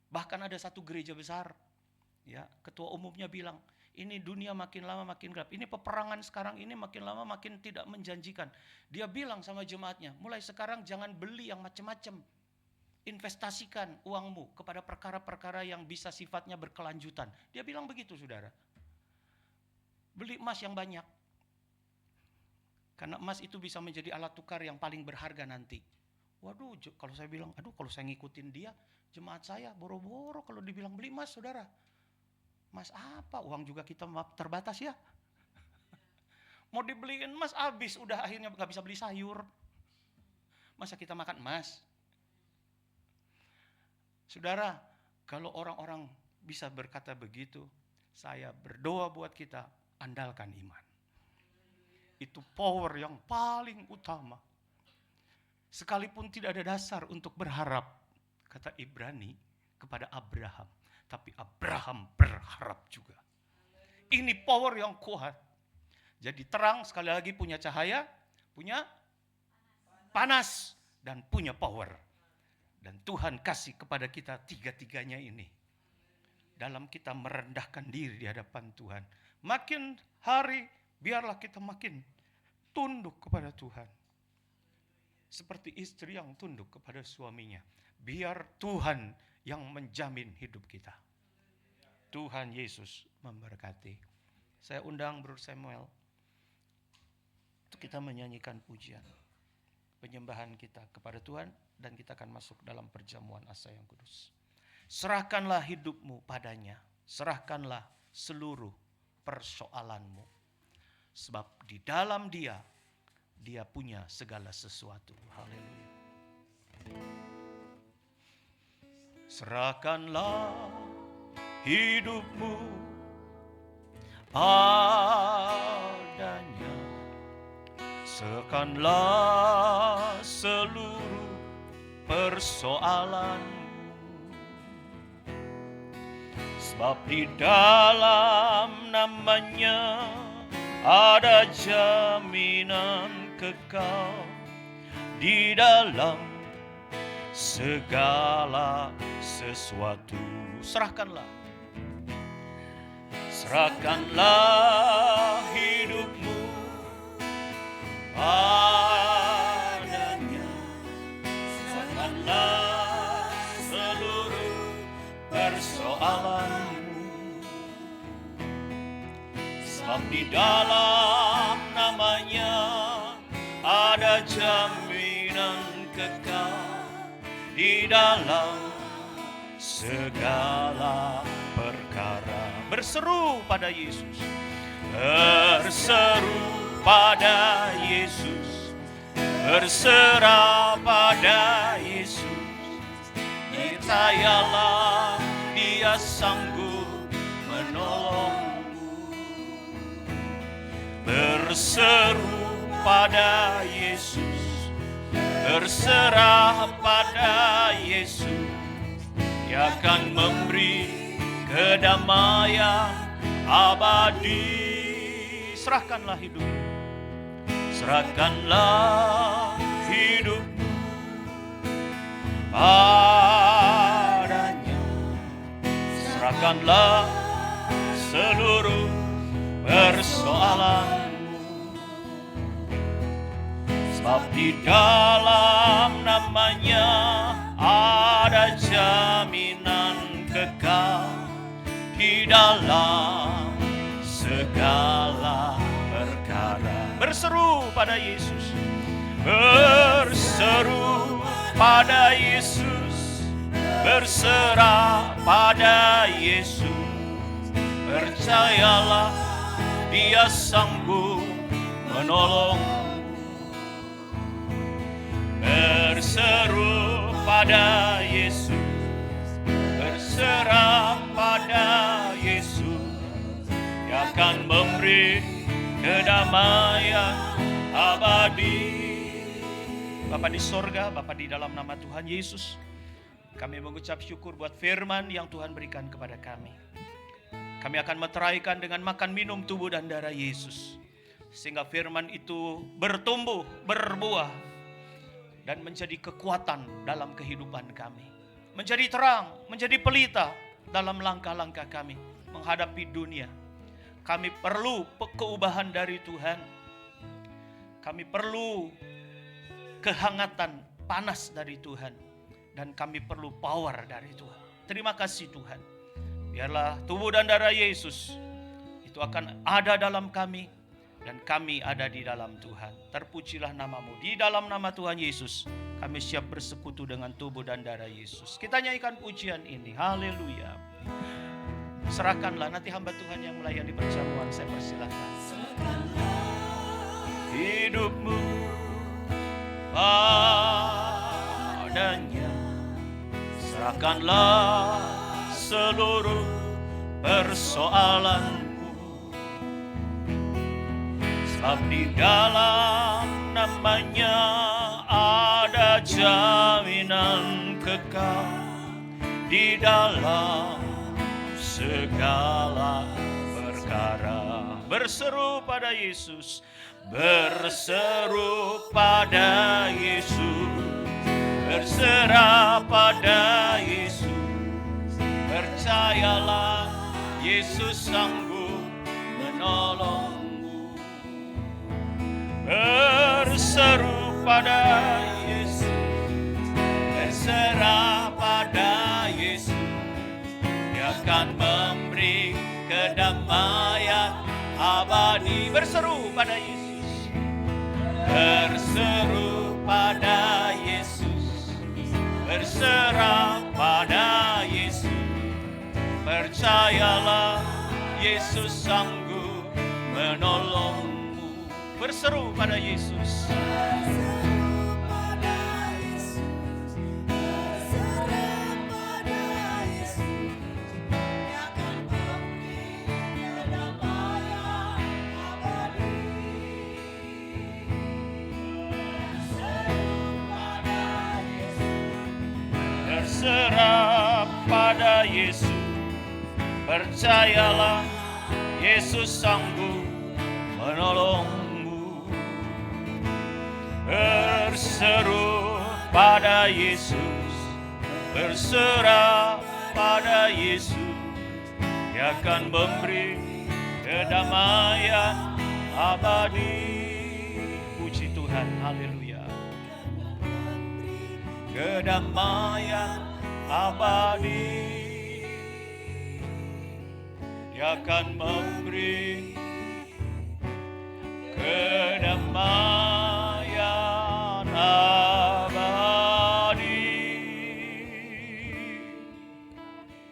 Bahkan ada satu gereja besar, ya ketua umumnya bilang, ini dunia makin lama makin gelap. Ini peperangan sekarang ini makin lama makin tidak menjanjikan. Dia bilang sama jemaatnya, mulai sekarang jangan beli yang macam-macam. Investasikan uangmu kepada perkara-perkara yang bisa sifatnya berkelanjutan. Dia bilang begitu saudara. Beli emas yang banyak. Karena emas itu bisa menjadi alat tukar yang paling berharga nanti. Waduh, kalau saya bilang, kalau saya ngikutin dia, jemaat saya boro-boro kalau dibilang beli emas saudara. Emas apa? Uang juga kita terbatas ya. Mau dibeliin emas habis, udah akhirnya gak bisa beli sayur. Masa kita makan emas? Saudara, kalau orang-orang bisa berkata begitu, saya berdoa buat kita, andalkan iman. Itu power yang paling utama. Sekalipun tidak ada dasar untuk berharap, kata Ibrani kepada Abraham. Tapi Abraham berharap juga. Ini power yang kuat. Jadi terang sekali lagi punya cahaya, punya panas, dan punya power. Dan Tuhan kasih kepada kita tiga-tiganya ini. Dalam kita merendahkan diri di hadapan Tuhan. Makin hari biarlah kita makin tunduk kepada Tuhan. Seperti istri yang tunduk kepada suaminya. Biar Tuhan yang menjamin hidup kita. Tuhan Yesus memberkati. Saya undang Bro Samuel. Untuk kita menyanyikan pujian. Penyembahan kita kepada Tuhan. Dan kita akan masuk dalam perjamuan asa yang kudus. Serahkanlah hidupmu padanya. Serahkanlah seluruh persoalanmu. Sebab di dalam dia punya segala sesuatu. Haleluya. Serahkanlah hidupmu padanya. Serahkanlah seluruh persoalanmu. Sebab di dalam namanya ada jaminan kekal. Di dalam segala sesuatu. Serahkanlah. Serahkanlah hidupmu padanya. Serahkanlah seluruh persoalanmu. Sebab di dalam namanya ada jaminan kekal. Di dalam segala perkara. Berseru pada Yesus. Berseru pada Yesus. Berserah pada Yesus. Percayalah Dia sanggup menolongmu. Berseru pada Yesus. Berserah pada Yesus. Dia akan memberi kedamaian abadi. Serahkanlah hidupmu. Serahkanlah hidupmu padanya. Serahkanlah seluruh persoalanmu. Sebab di dalam namanya ada jaminan kekal. Di dalam segala perkara. Berseru pada Yesus. Berseru pada Yesus. Berserah pada Yesus. Percayalah Dia sanggup menolong. kedamaian abadi. Bapa di sorga, Bapa di dalam nama Tuhan Yesus, kami mengucap syukur buat firman yang Tuhan berikan kepada kami. Kami akan meteraikan dengan makan minum tubuh dan darah Yesus, sehingga firman itu bertumbuh, berbuah, dan menjadi kekuatan dalam kehidupan kami. Menjadi terang, menjadi pelita dalam langkah-langkah kami menghadapi dunia. Kami perlu keubahan dari Tuhan. Kami perlu kehangatan, panas dari Tuhan. Dan kami perlu power dari Tuhan. Terima kasih Tuhan. Biarlah tubuh dan darah Yesus itu akan ada dalam kami dan kami ada di dalam Tuhan. Terpujilah namamu. Di dalam nama Tuhan Yesus kami siap bersekutu dengan tubuh dan darah Yesus. Kita nyanyikan pujian ini. Haleluya. Serahkanlah, nanti hamba Tuhan yang melayani perjamuan, saya persilakan. Hidupmu padanya, serahkanlah seluruh persoalanmu, sebab di dalam namanya ada jaminan kekal. Di dalam segala perkara, berseru pada Yesus, berseru pada Yesus, berserah pada Yesus. Percayalah, Yesus sanggup menolongmu. Berseru pada Yesus, berserah pada Yesus. Dia akan memberi kedamaian abadi. Berseru pada Yesus, berseru pada Yesus, berserah pada Yesus. Percayalah, Yesus sanggup menolongmu. Berseru pada Yesus. Berserah pada Yesus. Percayalah, Yesus sanggup menolongmu. Berseru pada Yesus, berserah pada Yesus. Dia akan memberi kedamaian abadi. Puji Tuhan, haleluya. Kedamaian abadi. Dia akan memberi kedamaian abadi.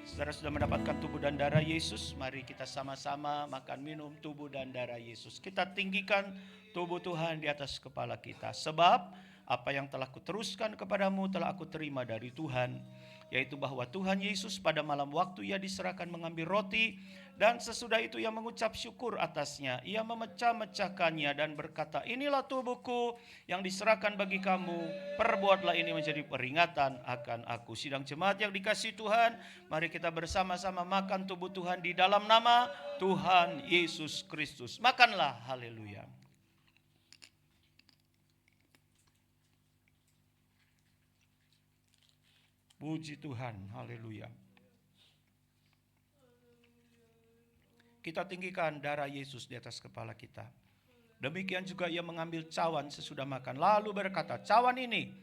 Saudara sudah mendapatkan tubuh dan darah Yesus, mari kita sama-sama makan minum tubuh dan darah Yesus. Kita tinggikan tubuh Tuhan di atas kepala kita, sebab apa yang telah kuteruskan kepadamu telah aku terima dari Tuhan, yaitu bahwa Tuhan Yesus pada malam waktu ia diserahkan mengambil roti, dan sesudah itu ia mengucap syukur atasnya. Ia memecah-mecahkannya dan berkata, inilah tubuhku yang diserahkan bagi kamu. Perbuatlah ini menjadi peringatan akan aku. Sidang jemaat yang dikasihi Tuhan, mari kita bersama-sama makan tubuh Tuhan di dalam nama Tuhan Yesus Kristus. Makanlah, haleluya. Puji Tuhan, haleluya. Kita tinggikan darah Yesus di atas kepala kita. Demikian juga ia mengambil cawan sesudah makan, lalu berkata, cawan ini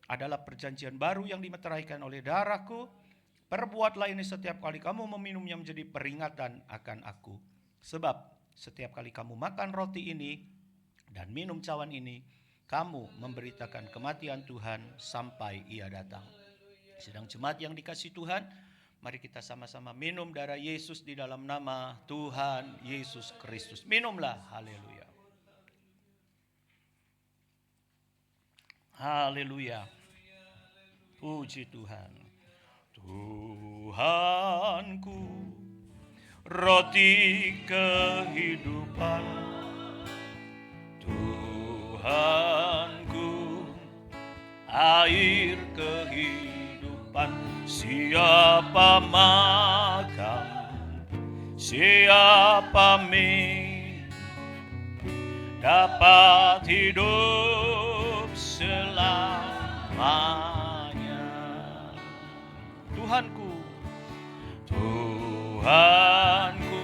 adalah perjanjian baru yang dimeteraikan oleh darahku. Perbuatlah ini setiap kali kamu meminumnya menjadi peringatan akan aku. Sebab setiap kali kamu makan roti ini dan minum cawan ini, kamu memberitakan kematian Tuhan sampai ia datang. Sedang jemaat yang dikasihi Tuhan, mari kita sama-sama minum darah Yesus di dalam nama Tuhan Yesus Kristus. Minumlah, haleluya. Haleluya. Puji Tuhan. Tuhanku, roti kehidupan, air kehidupan. Siapa makan, siapa minum, dapat hidup selamanya. Tuhanku, Tuhanku,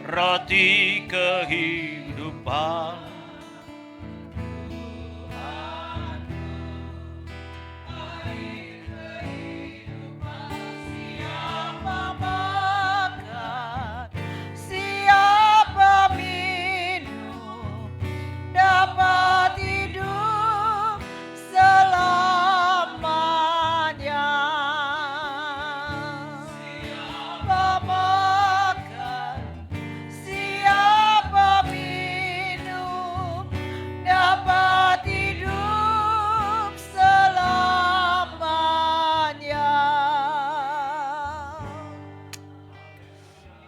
roti kehidupan. Dapat hidup selamanya. Siapa makan, siapa minum, dapat hidup selamanya.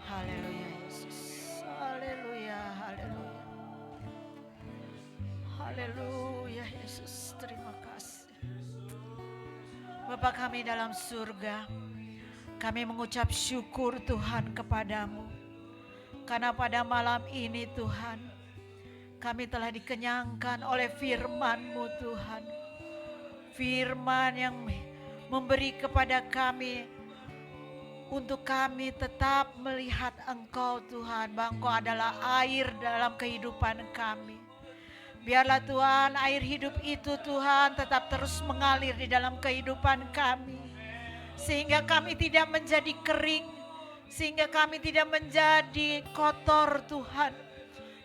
Haleluya Yesus, haleluya, haleluya. Haleluya Yesus, terima kasih. Bapa kami dalam surga, kami mengucap syukur Tuhan kepadamu. Karena pada malam ini Tuhan, kami telah dikenyangkan oleh firman-Mu Tuhan. Firman yang memberi kepada kami untuk kami tetap melihat Engkau Tuhan, bahwa Engkau adalah air dalam kehidupan kami. Biarlah Tuhan air hidup itu Tuhan tetap terus mengalir di dalam kehidupan kami. Sehingga kami tidak menjadi kering, sehingga kami tidak menjadi kotor Tuhan.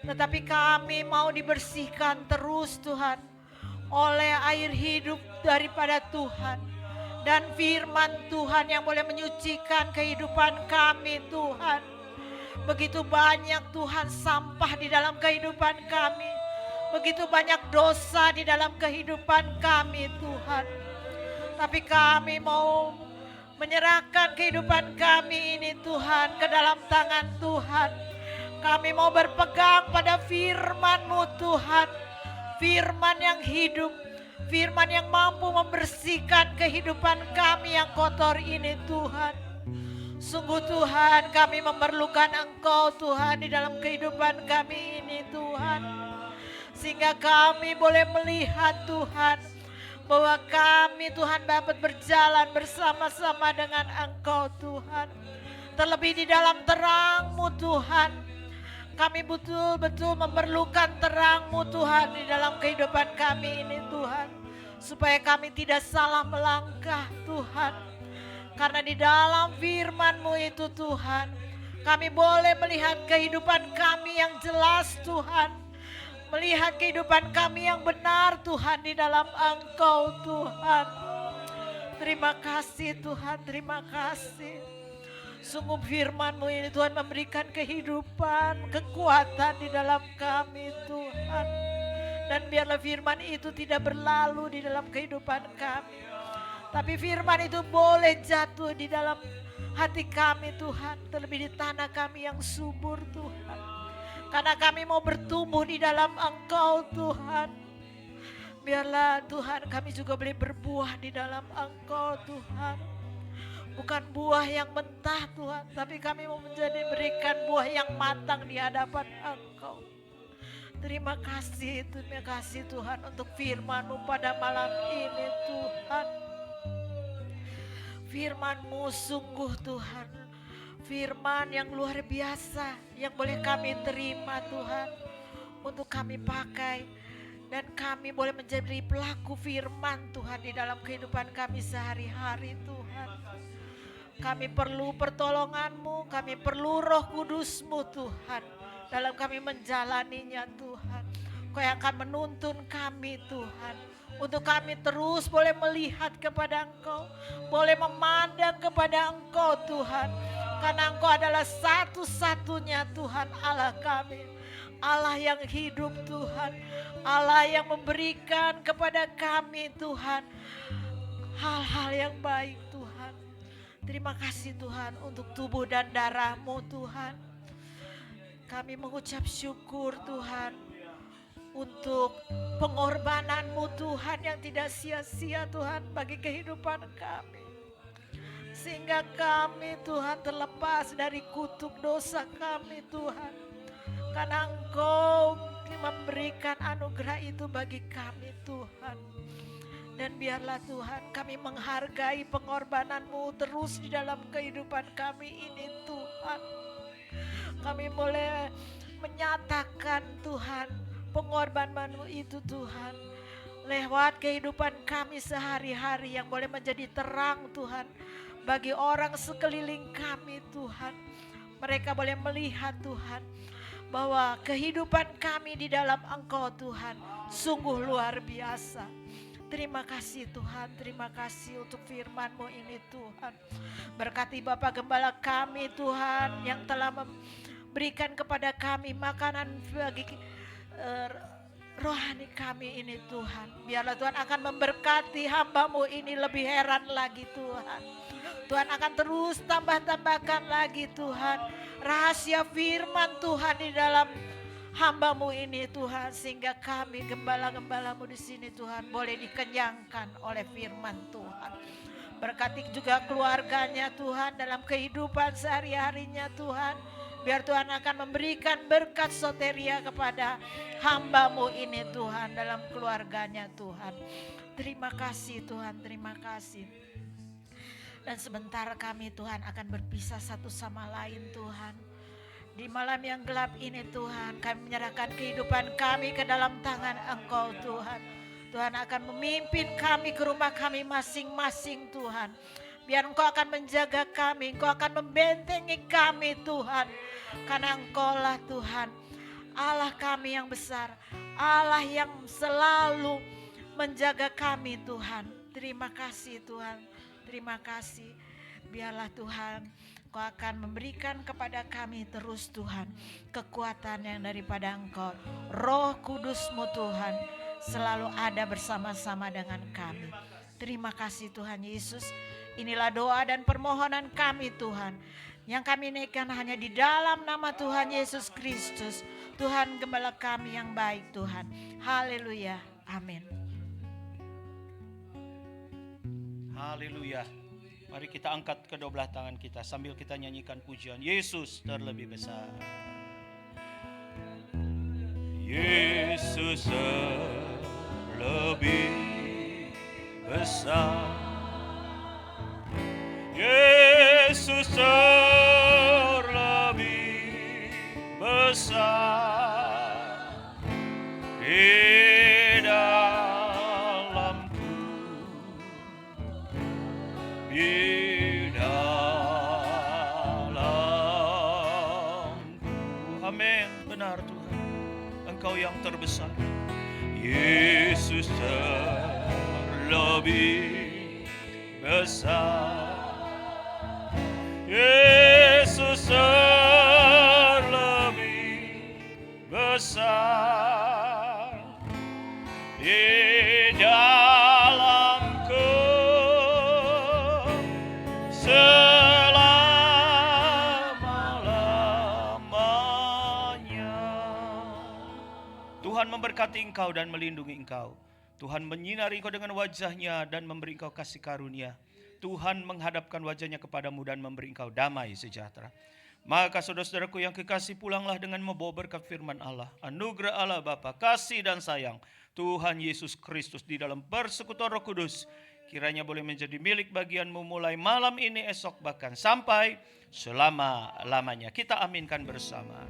Tetapi kami mau dibersihkan terus Tuhan oleh air hidup daripada Tuhan. Dan firman Tuhan yang boleh menyucikan kehidupan kami Tuhan. Begitu banyak Tuhan sampah di dalam kehidupan kami. Begitu banyak dosa di dalam kehidupan kami Tuhan. Tapi kami mau menyerahkan kehidupan kami ini Tuhan ke dalam tangan Tuhan. Kami mau berpegang pada firman-Mu Tuhan. Firman yang hidup, firman yang mampu membersihkan kehidupan kami yang kotor ini Tuhan. Sungguh Tuhan, kami memerlukan Engkau Tuhan di dalam kehidupan kami ini Tuhan. Sehingga kami boleh melihat Tuhan, bahwa kami Tuhan dapat berjalan bersama-sama dengan Engkau Tuhan. Terlebih di dalam terang-Mu Tuhan. Kami betul-betul memerlukan terang-Mu Tuhan di dalam kehidupan kami ini Tuhan. Supaya kami tidak salah melangkah Tuhan. Karena di dalam firman-Mu itu Tuhan, kami boleh melihat kehidupan kami yang jelas Tuhan. Melihat kehidupan kami yang benar Tuhan di dalam Engkau Tuhan. Terima kasih Tuhan, terima kasih. Sungguh firman-Mu ini Tuhan memberikan kehidupan, kekuatan di dalam kami Tuhan. Dan biarlah firman itu tidak berlalu di dalam kehidupan kami. Tapi firman itu boleh jatuh di dalam hati kami Tuhan. Terlebih di tanah kami yang subur Tuhan. Karena kami mau bertumbuh di dalam Engkau Tuhan. Biarlah Tuhan kami juga boleh berbuah di dalam Engkau Tuhan. Bukan buah yang mentah Tuhan, tapi kami mau berikan buah yang matang di hadapan Engkau. Terima kasih Tuhan untuk firman-Mu pada malam ini Tuhan. Firman-Mu sungguh Tuhan, firman yang luar biasa yang boleh kami terima Tuhan, untuk kami pakai dan kami boleh menjadi pelaku firman Tuhan di dalam kehidupan kami sehari-hari Tuhan. Kami perlu pertolongan-Mu, kami perlu Roh Kudus-Mu Tuhan dalam kami menjalaninya Tuhan. Kau yang akan menuntun kami Tuhan, untuk kami terus boleh melihat kepada Engkau, boleh memandang kepada Engkau Tuhan. Karena Engkau adalah satu-satunya Tuhan Allah kami. Allah yang hidup Tuhan. Allah yang memberikan kepada kami Tuhan hal-hal yang baik Tuhan. Terima kasih Tuhan untuk tubuh dan darah-Mu Tuhan. Kami mengucap syukur Tuhan untuk pengorbanan-Mu Tuhan yang tidak sia-sia Tuhan bagi kehidupan kami. Sehingga kami Tuhan terlepas dari kutuk dosa kami Tuhan. Karena Engkau memberikan anugerah itu bagi kami Tuhan. Dan biarlah Tuhan kami menghargai pengorbanan-Mu terus di dalam kehidupan kami ini Tuhan. Kami boleh menyatakan Tuhan pengorbanan-Mu itu Tuhan. Lewat kehidupan kami sehari-hari yang boleh menjadi terang Tuhan. Bagi orang sekeliling kami Tuhan. Mereka boleh melihat Tuhan. Bahwa kehidupan kami di dalam Engkau Tuhan sungguh luar biasa. Terima kasih Tuhan, terima kasih untuk firman-Mu ini Tuhan. Berkati Bapak Gembala kami Tuhan yang telah memberikan kepada kami makanan bagi rohani kami ini Tuhan. Biarlah Tuhan akan memberkati hamba-Mu ini lebih heran lagi Tuhan. Tuhan akan terus tambah-tambahkan lagi Tuhan. Rahasia firman Tuhan di dalam hamba-Mu ini Tuhan, sehingga kami gembala-gembala-Mu di sini Tuhan boleh dikenyangkan oleh firman Tuhan. Berkati juga keluarganya Tuhan dalam kehidupan sehari-harinya Tuhan. Biar Tuhan akan memberikan berkat soteria kepada hamba-Mu ini Tuhan dalam keluarganya Tuhan. Terima kasih Tuhan, terima kasih. Dan sebentar kami Tuhan akan berpisah satu sama lain Tuhan. Di malam yang gelap ini Tuhan, kami menyerahkan kehidupan kami ke dalam tangan Engkau Tuhan. Tuhan akan memimpin kami ke rumah kami masing-masing Tuhan. Biar Engkau akan menjaga kami, Engkau akan membentengi kami Tuhan. Karena Engkau lah Tuhan, Allah kami yang besar, Allah yang selalu menjaga kami Tuhan. Terima kasih Tuhan, terima kasih. Biarlah Tuhan Engkau akan memberikan kepada kami terus Tuhan kekuatan yang daripada Engkau. Roh Kudus-Mu Tuhan selalu ada bersama-sama dengan kami. Terima kasih Tuhan Yesus. Inilah doa dan permohonan kami Tuhan, yang kami naikkan hanya di dalam nama Tuhan Yesus Kristus, Tuhan Gembala kami yang baik Tuhan. Haleluya, amin. Haleluya. Mari kita angkat kedua belah tangan kita sambil kita nyanyikan pujian Yesus terlebih besar. Yesus terlebih besar. Yesus terlebih besar di dalamku, di dalamku. Amin. Benar Tuhan, Engkau yang terbesar. Yesus terlebih besar. Yesus terlebih besar di dalamku selama-lamanya. Tuhan memberkati engkau dan melindungi engkau. Tuhan menyinari engkau dengan wajah-Nya dan memberi engkau kasih karunia. Tuhan menghadapkan wajah-Nya kepadamu dan memberi engkau damai sejahtera. Maka saudara-saudaraku yang kekasih, pulanglah dengan membawa berkat firman Allah. Anugerah Allah Bapa, kasih dan sayang Tuhan Yesus Kristus di dalam persekutuan Roh Kudus kiranya boleh menjadi milik bagianmu mulai malam ini, esok, bahkan sampai selama-lamanya. Kita aminkan bersama.